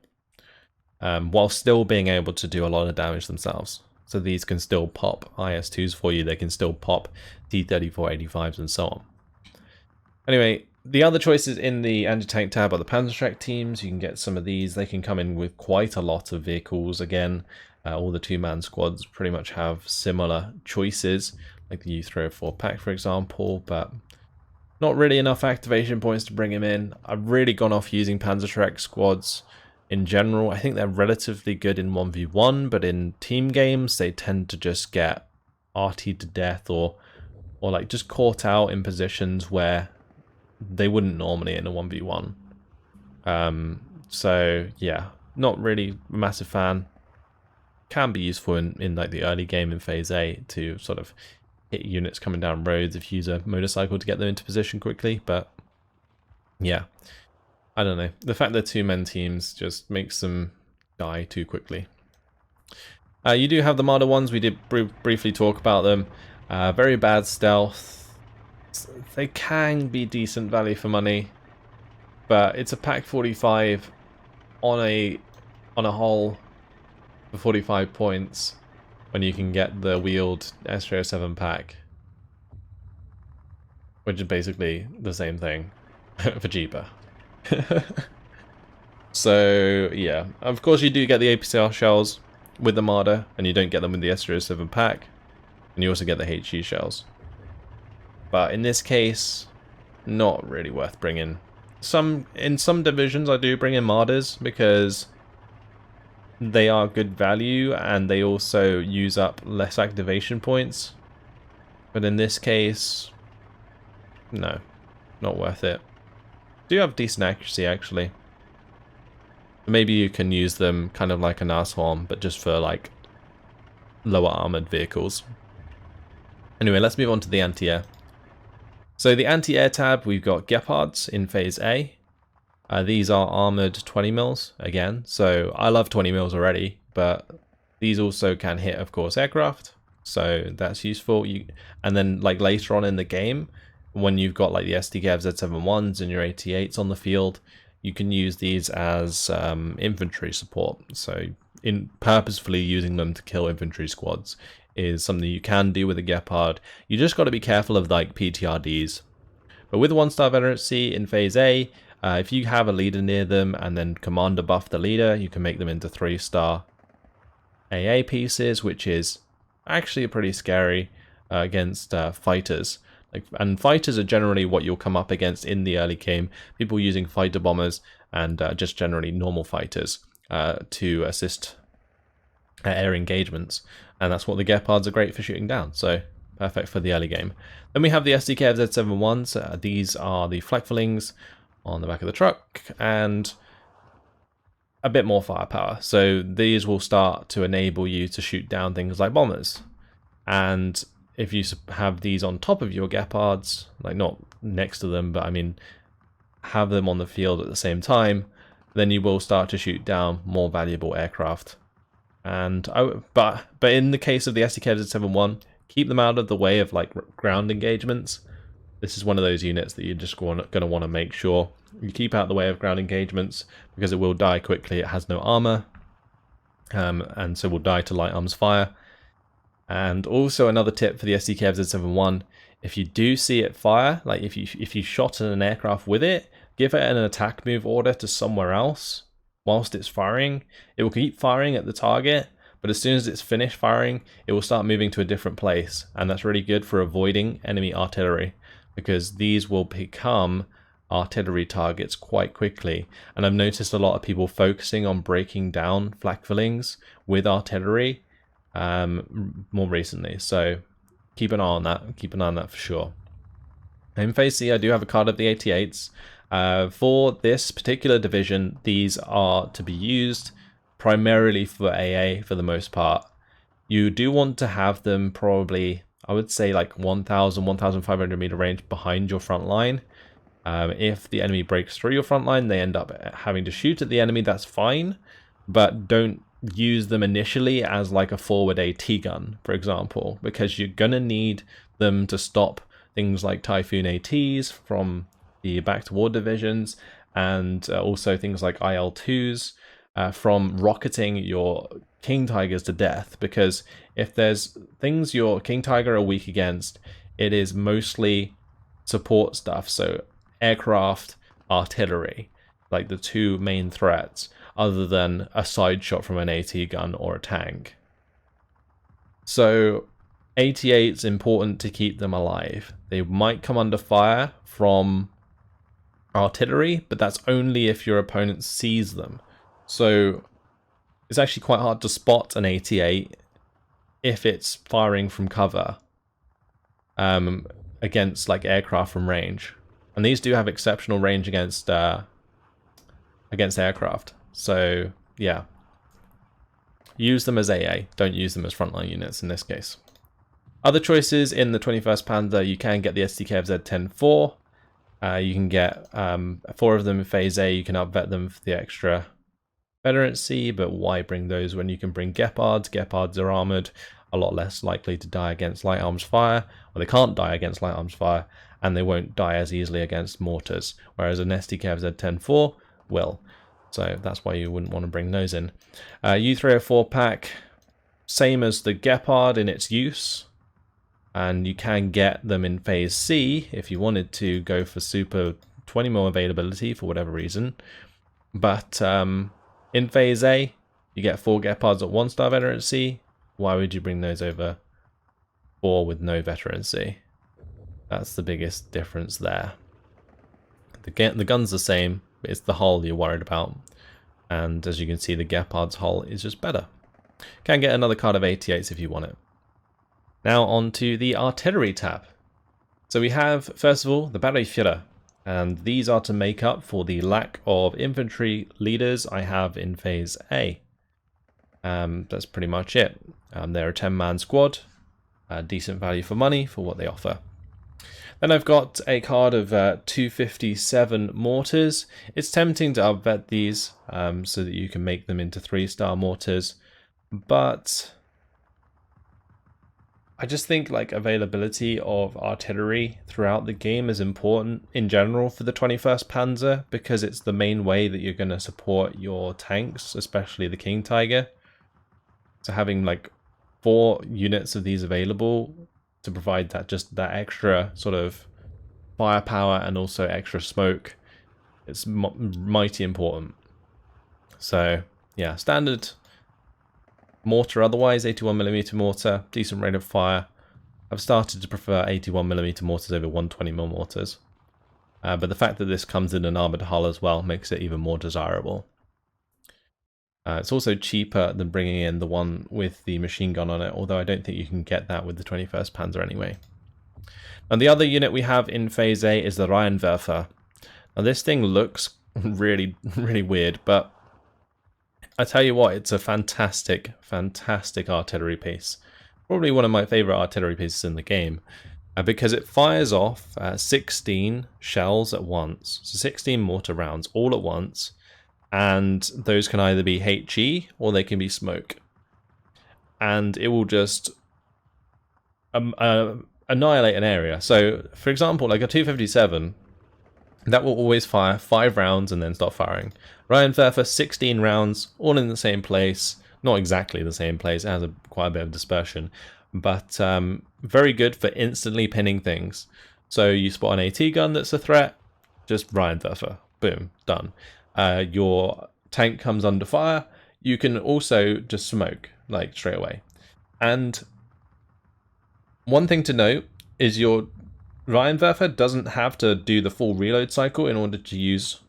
while still being able to do a lot of damage themselves. So these can still pop IS-2s for you, they can still pop T-34-85s and so on. Anyway, the other choices in the anti-tank tab are the Panzerschreck teams. You can get some of these. They can come in with quite a lot of vehicles. Again, all the 2-man squads pretty much have similar choices, like the U-304 pack, for example, but not really enough activation points to bring him in. I've really gone off using Panzerschreck squads in general. I think they're relatively good in 1v1, but in team games they tend to just get RT'd to death or like just caught out in positions where they wouldn't normally in a 1v1. So yeah, not really a massive fan. Can be useful in like the early game in phase A to sort of hit units coming down roads if you use a motorcycle to get them into position quickly, but yeah, I don't know. The fact they're two-man teams just makes them die too quickly. You do have the Marder ones. We did briefly talk about them. Very bad stealth. They can be decent value for money, but it's a pack 45 on a hull for 45 points when you can get the wheeled S307 pack, which is basically the same thing for cheaper. So yeah, of course you do get the APCR shells with the Marder, and you don't get them with the S307 pack, and you also get the HE shells. But in this case, not really worth bringing. In some divisions I do bring in Marders because they are good value and they also use up less activation points. But in this case, no, not worth it. Do have decent accuracy actually. Maybe you can use them kind of like an Nashorn, but just for like lower armored vehicles. Anyway, let's move on to the anti-air. So the anti-air tab, we've got Gepards in phase A. These are armored 20 mils again, so I love 20 mils already, but these also can hit, of course, aircraft, so that's useful. And then like later on in the game, when you've got like the SDKF Z71s and your 88s on the field, you can use these as infantry support. So in purposefully using them to kill infantry squads is something you can do with a Gepard. You just got to be careful of like PTRDs. But with 1-star veterancy in phase A, if you have a leader near them and then commander buff the leader, you can make them into 3-star AA pieces, which is actually pretty scary against fighters. And fighters are generally what you'll come up against in the early game. People using fighter bombers and just generally normal fighters to assist air engagements. And that's what the Gepards are great for shooting down. So perfect for the early game. Then we have the SDKF Z71s. These are the Flakflings on the back of the truck and a bit more firepower. So these will start to enable you to shoot down things like bombers. And if you have these on top of your Gepards, like not next to them, but I mean have them on the field at the same time, then you will start to shoot down more valuable aircraft. And but in the case of the SDK Z71, keep them out of the way of like ground engagements. This is one of those units that you're just going to want to make sure you keep out of the way of ground engagements, because it will die quickly. It has no armor, and so will die to light arms fire. And also another tip for the SDK Z71, if you do see it fire, like if you shot at an aircraft with it, give it an attack move order to somewhere else whilst it's firing. It will keep firing at the target, but as soon as it's finished firing, it will start moving to a different place. And that's really good for avoiding enemy artillery, because these will become artillery targets quite quickly. And I've noticed a lot of people focusing on breaking down Flakflings with artillery more recently. So keep an eye on that. Keep an eye on that for sure. In phase C, I do have a card of the 88s. For this particular division, these are to be used primarily for AA for the most part. You do want to have them probably, I would say, like 1,000, 1,500 meter range behind your front line. If the enemy breaks through your front line, they end up having to shoot at the enemy. That's fine, but don't use them initially as like a forward AT gun, for example, because you're gonna need them to stop things like Typhoon ATs from the back to war divisions, and also things like IL-2s from rocketing your King Tigers to death. Because if there's things your King Tiger are weak against, it is mostly support stuff, so aircraft, artillery, like the two main threats, other than a side shot from an AT gun or a tank. So 88's important to keep them alive. They might come under fire from artillery, but that's only if your opponent sees them. So it's actually quite hard to spot an 88 if it's firing from cover against like aircraft from range. And these do have exceptional range against aircraft. So yeah, use them as AA. Don't use them as frontline units in this case. Other choices in the 21st Panzer, you can get the STKFZ 10-4. You can get 4 of them in Phase A. You can upvet them for the extra veterancy, but why bring those when you can bring Gepards? Gepards are armored, a lot less likely to die against light arms fire, or they can't die against light arms fire, and they won't die as easily against mortars, whereas an STKFZ 10-4 will. So that's why you wouldn't want to bring those in. U304 pack, same as the Gepard in its use, and you can get them in Phase C if you wanted to go for super 20mm availability for whatever reason. But in Phase A, you get 4 Gepards at 1-star veterancy. Why would you bring those over 4 with no veterancy? That's the biggest difference there. The gun's the same, but it's the hull you're worried about. And as you can see, the Gepard's hull is just better. Can get another card of 88s if you want it. Now on to the artillery tab. So we have, first of all, the Battlegroup, and these are to make up for the lack of infantry leaders I have in Phase A. That's pretty much it. They're a 10-man squad, decent value for money for what they offer. Then I've got a card of 257 mortars. It's tempting to upvet these so that you can make them into 3-star mortars, but I just think like availability of artillery throughout the game is important in general for the 21st Panzer, because it's the main way that you're going to support your tanks, especially the King Tiger. So having like 4 units of these available to provide that extra sort of firepower and also extra smoke, it's mighty important. So yeah, standard mortar otherwise, 81mm mortar, decent rate of fire. I've started to prefer 81mm mortars over 120mm mortars. But the fact that this comes in an armored hull as well makes it even more desirable. It's also cheaper than bringing in the one with the machine gun on it, although I don't think you can get that with the 21st Panzer anyway. And the other unit we have in Phase A is the Rheinwerfer. Now this thing looks really, really weird, but I tell you what, it's a fantastic, fantastic artillery piece. Probably one of my favorite artillery pieces in the game, because it fires off 16 shells at once, so 16 mortar rounds all at once, and those can either be HE or they can be smoke. And it will just annihilate an area. So, for example, like a 257, that will always fire 5 rounds and then stop firing. Rheinwerfer, 16 rounds, all in the same place. Not exactly the same place, it has quite a bit of dispersion. But very good for instantly pinning things. So you spot an AT gun that's a threat, just Rheinwerfer. Boom, done. Your tank comes under fire, you can also just smoke, like straight away. And one thing to note is your Rheinwerfer doesn't have to do the full reload cycle in order to use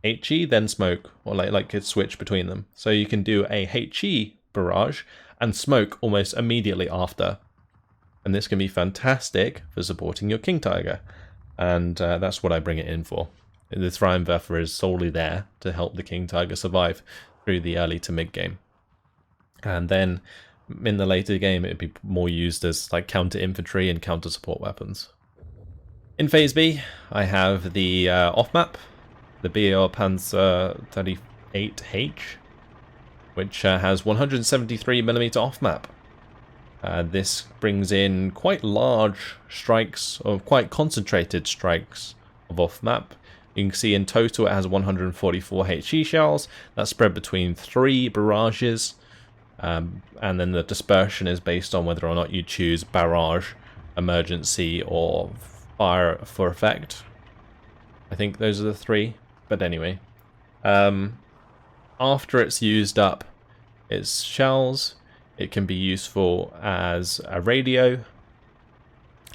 HE, then smoke, or like switch between them. So you can do a HE barrage and smoke almost immediately after. And this can be fantastic for supporting your King Tiger. And that's what I bring it in for. This Rheinwerfer is solely there to help the King Tiger survive through the early to mid game. And then in the later game, it would be more used as like counter infantry and counter support weapons. In Phase B, I have the off-map, the BAR Panzer 38H, which has 173mm off-map. This brings in quite large strikes, or quite concentrated strikes of off-map. You can see in total it has 144 HE shells. That's spread between 3 barrages. And then the dispersion is based on whether or not you choose barrage, emergency, or fire for effect. I think those are the 3. But anyway. After it's used up its shells, it can be useful as a radio.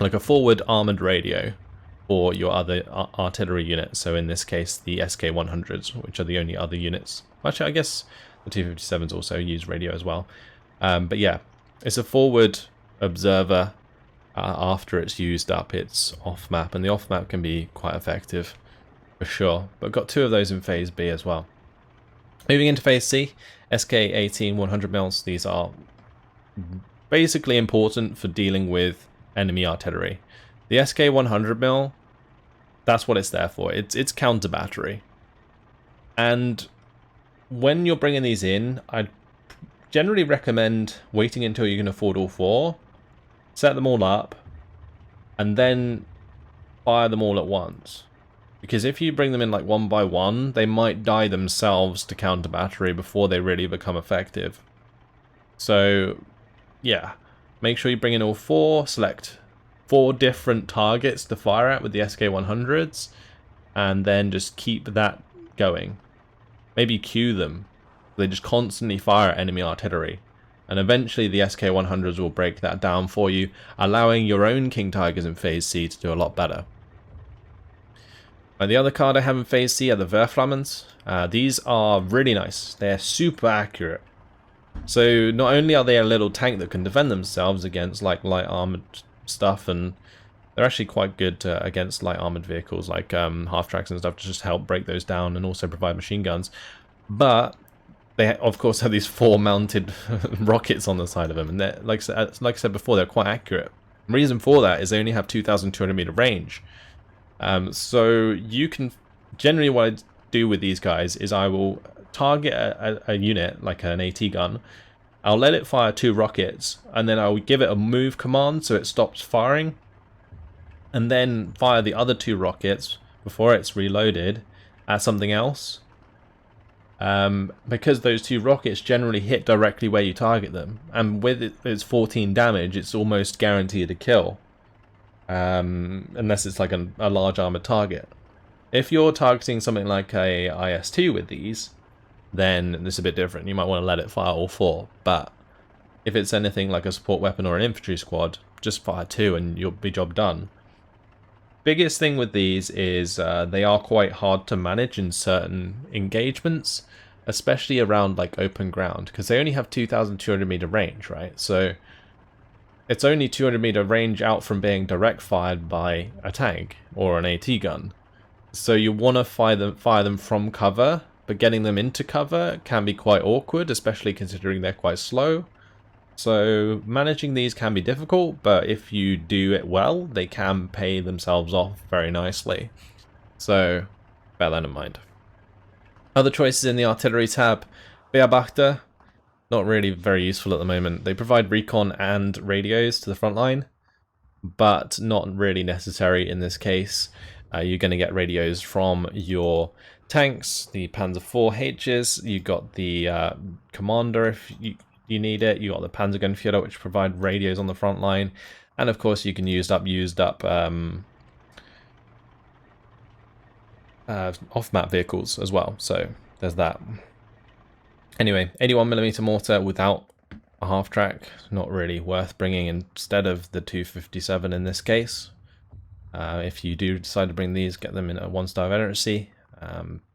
Like a forward armored radio. for your other artillery units. So in this case, the SK-100s, which are the only other units. Actually, I guess the 257s also use radio as well. But yeah, it's a forward observer. After it's used up, it's off map, and the off map can be quite effective for sure. But got 2 of those in phase B as well. Moving into phase C, SK-18 100mm. These are basically important for dealing with enemy artillery. The SK-100mm, that's what it's there for. It's counter battery. And when you're bringing these in, I'd generally recommend waiting until you can afford all 4, set them all up, and then fire them all at once. Because if you bring them in like one by one, they might die themselves to counter battery before they really become effective. So yeah, make sure you bring in all 4, select 4 different targets to fire at with the SK-100s, and then just keep that going. Maybe queue them. They just constantly fire at enemy artillery. And eventually the SK-100s will break that down for you, allowing your own King Tigers in phase C to do a lot better. The other card I have in phase C are the Verflammens. These are really nice. They're super accurate. So not only are they a little tank that can defend themselves against like light armored stuff, and they're actually quite good against light armored vehicles like half-tracks and stuff to just help break those down and also provide machine guns. But they of course have these 4 mounted rockets on the side of them, and they're, like I said before, they're quite accurate. The reason for that is they only have 2,200 meter range. So you can, generally what I do with these guys is I will target a unit, like an AT gun, I'll let it fire 2 rockets, and then I'll give it a move command so it stops firing, and then fire the other 2 rockets before it's reloaded at something else. Because those 2 rockets generally hit directly where you target them, and with its 14 damage, it's almost guaranteed a kill. Unless it's like a large armored target. If you're targeting something like a IS-2 with these, then this is a bit different. You might want to let it fire all 4, but if it's anything like a support weapon or an infantry squad, just fire 2 and you'll be job done. Biggest thing with these is they are quite hard to manage in certain engagements, especially around like open ground, because they only have 2,200 meter range, right? So it's only 200 meter range out from being direct fired by a tank or an AT gun. So you want to fire them from cover, but getting them into cover can be quite awkward, especially considering they're quite slow. So managing these can be difficult, but if you do it well, they can pay themselves off very nicely. So bear that in mind. Other choices in the artillery tab, Beobachter. Not really very useful at the moment. They provide recon and radios to the front line, but not really necessary in this case. You're going to get radios from your tanks, the Panzer Fours. You got the commander if you need it. You got the Panzerfaust, which provide radios on the front line, and of course you can use up off-map vehicles as well. So there's that. Anyway, 81mm mortar without a half-track, not really worth bringing instead of the 257 in this case. If you do decide to bring these, get them in a 1-star veterancy,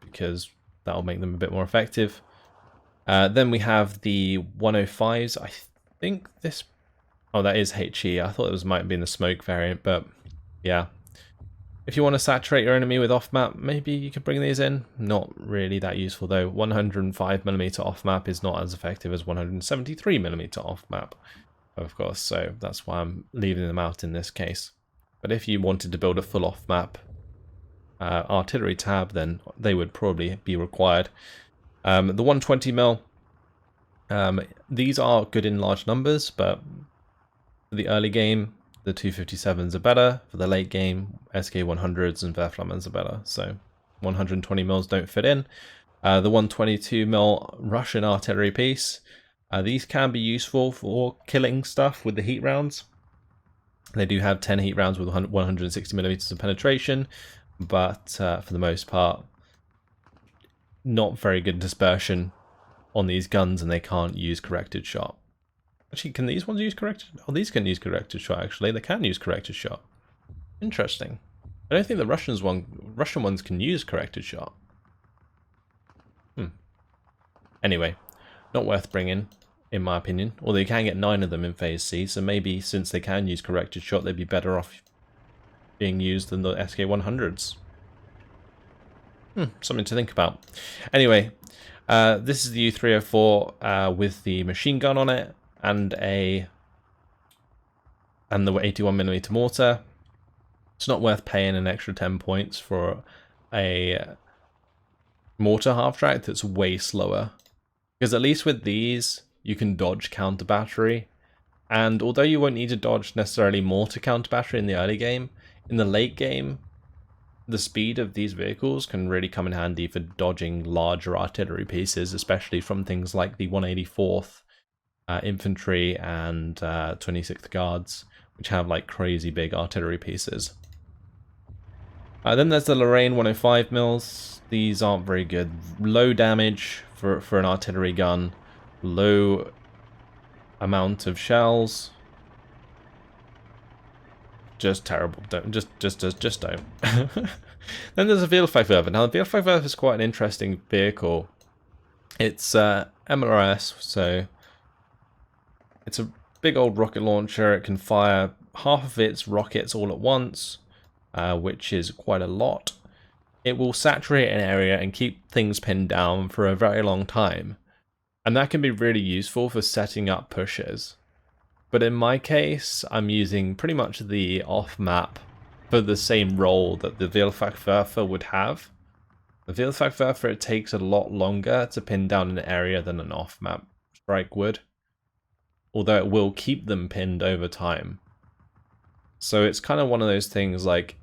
because that'll make them a bit more effective. Then we have the 105s. I think this... Oh, that is HE. I thought it might be in the smoke variant, but yeah. If you want to saturate your enemy with off-map, maybe you could bring these in. Not really that useful though. 105mm off-map is not as effective as 173mm off-map, of course, so that's why I'm leaving them out in this case. But if you wanted to build a full off-map artillery tab, then they would probably be required. The 120mm, these are good in large numbers, but for the early game, the 257s are better. For the late game, SK-100s and Verflammens are better. So 120mm don't fit in. The 122mm Russian artillery piece. These can be useful for killing stuff with the heat rounds. They do have 10 heat rounds with 160mm of penetration, but for the most part, not very good dispersion on these guns, and they can't use corrected shot. Actually, can these ones use corrected? Oh, these can use corrected shot, actually. They can use corrected shot. Interesting. I don't think the Russian ones can use corrected shot. Anyway, not worth bringing, in my opinion. Although you can get 9 of them in Phase C, so maybe since they can use corrected shot, they'd be better off being used than the SK-100s. Something to think about. Anyway, this is the U-304 with the machine gun on it and the 81mm mortar. It's not worth paying an extra 10 points for a mortar half-track that's way slower. Because at least with these, you can dodge counter battery. And although you won't need to dodge necessarily mortar counter battery in the early game, in the late game, the speed of these vehicles can really come in handy for dodging larger artillery pieces, especially from things like the 184th Infantry and 26th Guards, which have like crazy big artillery pieces. Then there's the Lorraine 105 mils. These aren't very good. Low damage for an artillery gun, low amount of shells. Just terrible. Don't just don't. Then there's a Vielfachwerfer. Now the Vielfachwerfer is quite an interesting vehicle. It's MLRS, so it's a big old rocket launcher. It can fire half of its rockets all at once, which is quite a lot. It will saturate an area and keep things pinned down for a very long time. And that can be really useful for setting up pushes. But in my case, I'm using pretty much the off-map for the same role that the Vielfachwerfer would have. The Vielfachwerfer, it takes a lot longer to pin down an area than an off-map strike would. Although it will keep them pinned over time. So it's kind of one of those things like,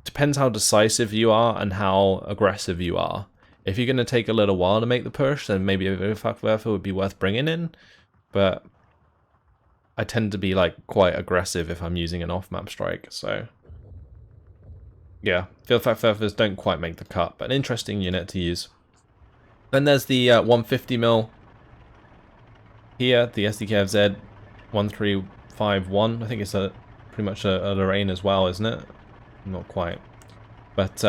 depends how decisive you are and how aggressive you are. If you're going to take a little while to make the push, then maybe a Vielfachwerfer would be worth bringing in. But I tend to be like quite aggressive if I'm using an off-map strike. So yeah, Vielfachwerfers don't quite make the cut, but an interesting unit to use. Then there's the 150mm here, the SDKFZ 1351. I think it's pretty much a Lorraine as well, isn't it? Not quite. But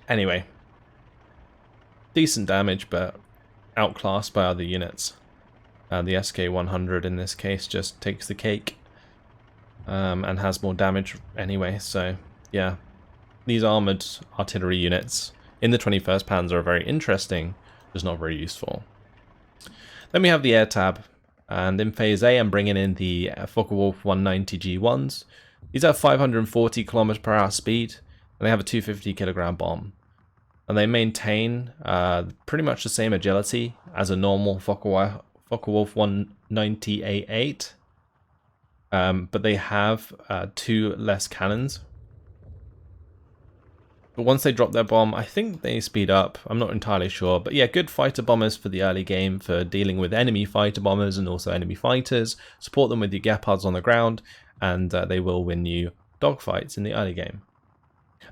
anyway, decent damage, but outclassed by other units. The SK-100 in this case just takes the cake and has more damage anyway. So yeah, these armoured artillery units in the 21st Panzer are very interesting, just not very useful. Then we have the air tab, and in Phase A I'm bringing in the Focke-Wulf 190G1s. These have 540 km/h speed, and they have a 250 kg bomb. And they maintain pretty much the same agility as a normal Focke-Wulf 190A8, but they have 2 less cannons. But once they drop their bomb, I think they speed up. I'm not entirely sure. But yeah, good fighter bombers for the early game for dealing with enemy fighter bombers and also enemy fighters. Support them with your Gepards on the ground, and they will win you dogfights in the early game.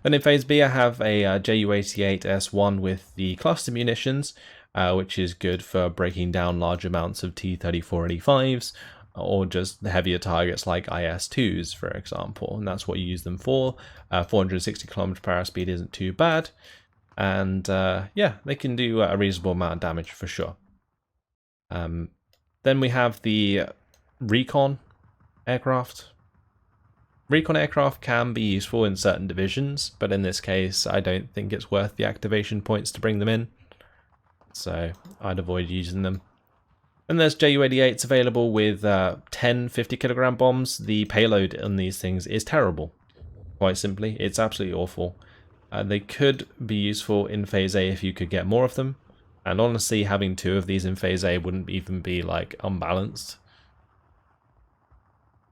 Then in Phase B, I have a Ju-88S1 with the cluster munitions, which is good for breaking down large amounts of T-3485s, or just heavier targets like IS-2s, for example, and that's what you use them for. 460 km/h speed isn't too bad, and yeah, they can do a reasonable amount of damage for sure. Then we have the Recon aircraft. Recon aircraft can be useful in certain divisions, but in this case, I don't think it's worth the activation points to bring them in, so I'd avoid using them. And there's Ju-88s available with 10 50 kg bombs. The payload on these things is terrible. Quite simply, it's absolutely awful. They could be useful in Phase A if you could get more of them. And honestly, having 2 of these in Phase A wouldn't even be like unbalanced.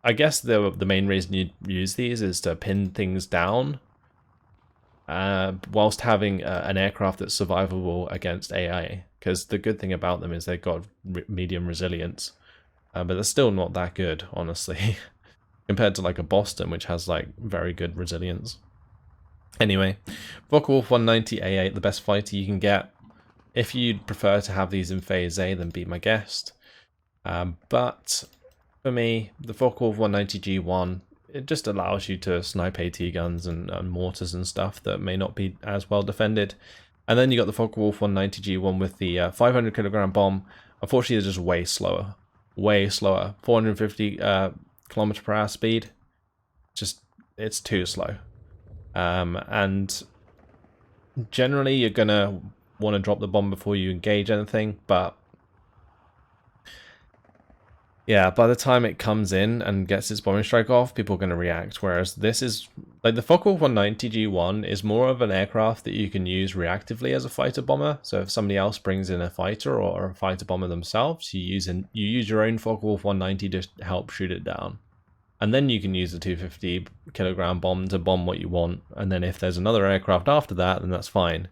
I guess the main reason you use these is to pin things down, whilst having an aircraft that's survivable against AI. Because the good thing about them is they've got medium resilience, but they're still not that good, honestly, compared to like a Boston, which has like very good resilience. Anyway, Focke-Wulf 190A8, the best fighter you can get. If you'd prefer to have these in Phase A, then be my guest. But for me, the Focke-Wulf 190G1 it just allows you to snipe AT guns and mortars and stuff that may not be as well defended. And then you got the Focke-Wulf 190G1 with the 500 kilogram bomb. Unfortunately, it's just way slower. Way slower. 450 kilometer per hour speed. Just, it's too slow. And generally, you're going to want to drop the bomb before you engage anything, but yeah, by the time it comes in and gets its bombing strike off, people are going to react. Whereas this is, like, the Focke-Wulf 190G1 is more of an aircraft that you can use reactively as a fighter bomber. So if somebody else brings in a fighter or a fighter bomber themselves, you use your own Focke-Wulf 190 to help shoot it down. And then you can use the 250 kilogram bomb to bomb what you want. And then if there's another aircraft after that, then that's fine.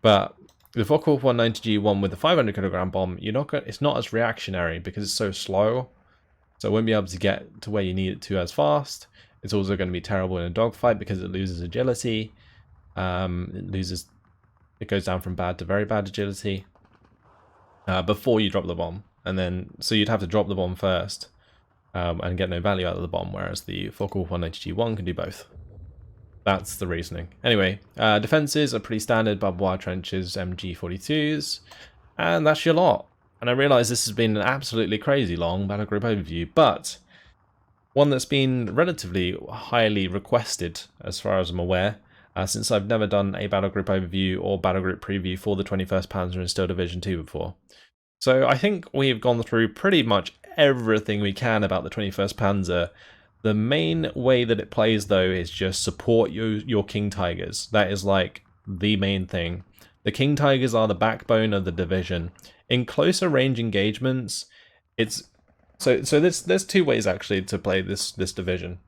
But the Focke-Wulf 190G1 with the 500 kilogram bomb, it's not as reactionary because it's so slow. So it won't be able to get to where you need it to as fast. It's also going to be terrible in a dogfight because it loses agility. It goes down from bad to very bad agility before you drop the bomb. And then, so you'd have to drop the bomb first and get no value out of the bomb, whereas the Focke-Wulf 190G1 can do both. That's the reasoning. Anyway, defenses are pretty standard: barbed wire trenches, MG42s, and that's your lot. And I realise this has been an absolutely crazy long Battlegroup overview, but one that's been relatively highly requested as far as I'm aware, since I've never done a Battlegroup overview or Battlegroup preview for the 21st Panzer in Steel Division 2 before. So I think we've gone through pretty much everything we can about the 21st Panzer. The main way that it plays, though, is just support your King Tigers. That is like the main thing. The King Tigers are the backbone of the division. In closer range engagements, there's two ways actually to play this division.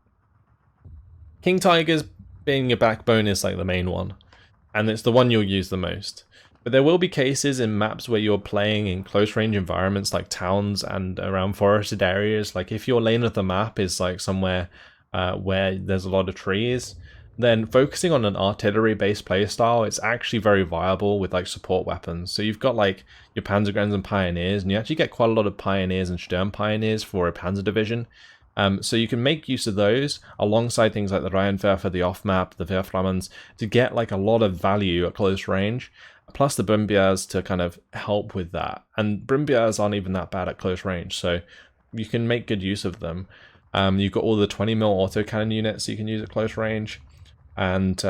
King Tigers being your backbone is like the main one, and it's the one you'll use the most. But there will be cases in maps where you're playing in close range environments like towns and around forested areas. Like if your lane of the map is like somewhere where there's a lot of trees, then focusing on an artillery based playstyle, it's actually very viable with like support weapons. So you've got like your Panzergrens and Pioneers, and you actually get quite a lot of Pioneers and Sturm Pioneers for a Panzer division. So you can make use of those alongside things like the Reihenwerfer, the off map, the Wehrflammens, to get like a lot of value at close range. Plus the Brimbiers to kind of help with that. And Brimbiers aren't even that bad at close range, so you can make good use of them. You've got all the 20mm autocannon units you can use at close range. And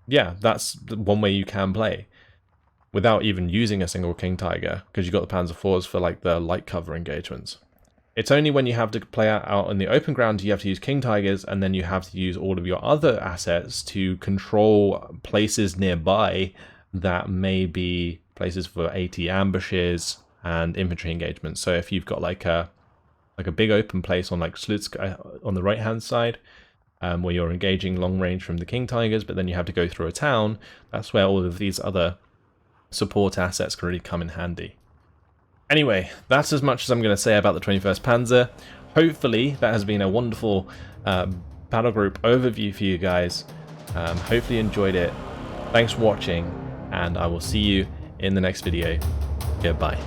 yeah, that's one way you can play without even using a single King Tiger, because you've got the Panzer Fours for like the light cover engagements. It's only when you have to play out in the open ground you have to use King Tigers, and then you have to use all of your other assets to control places nearby that may be places for AT ambushes and infantry engagements. So if you've got like a big open place on like Slutsk on the right hand side, where you're engaging long range from the King Tigers, but then you have to go through a town, that's where all of these other support assets can really come in handy. Anyway, that's as much as I'm going to say about the 21st Panzer. Hopefully that has been a wonderful Battlegroup overview for you guys. Hopefully you enjoyed it. Thanks for watching, and I will see you in the next video. Goodbye.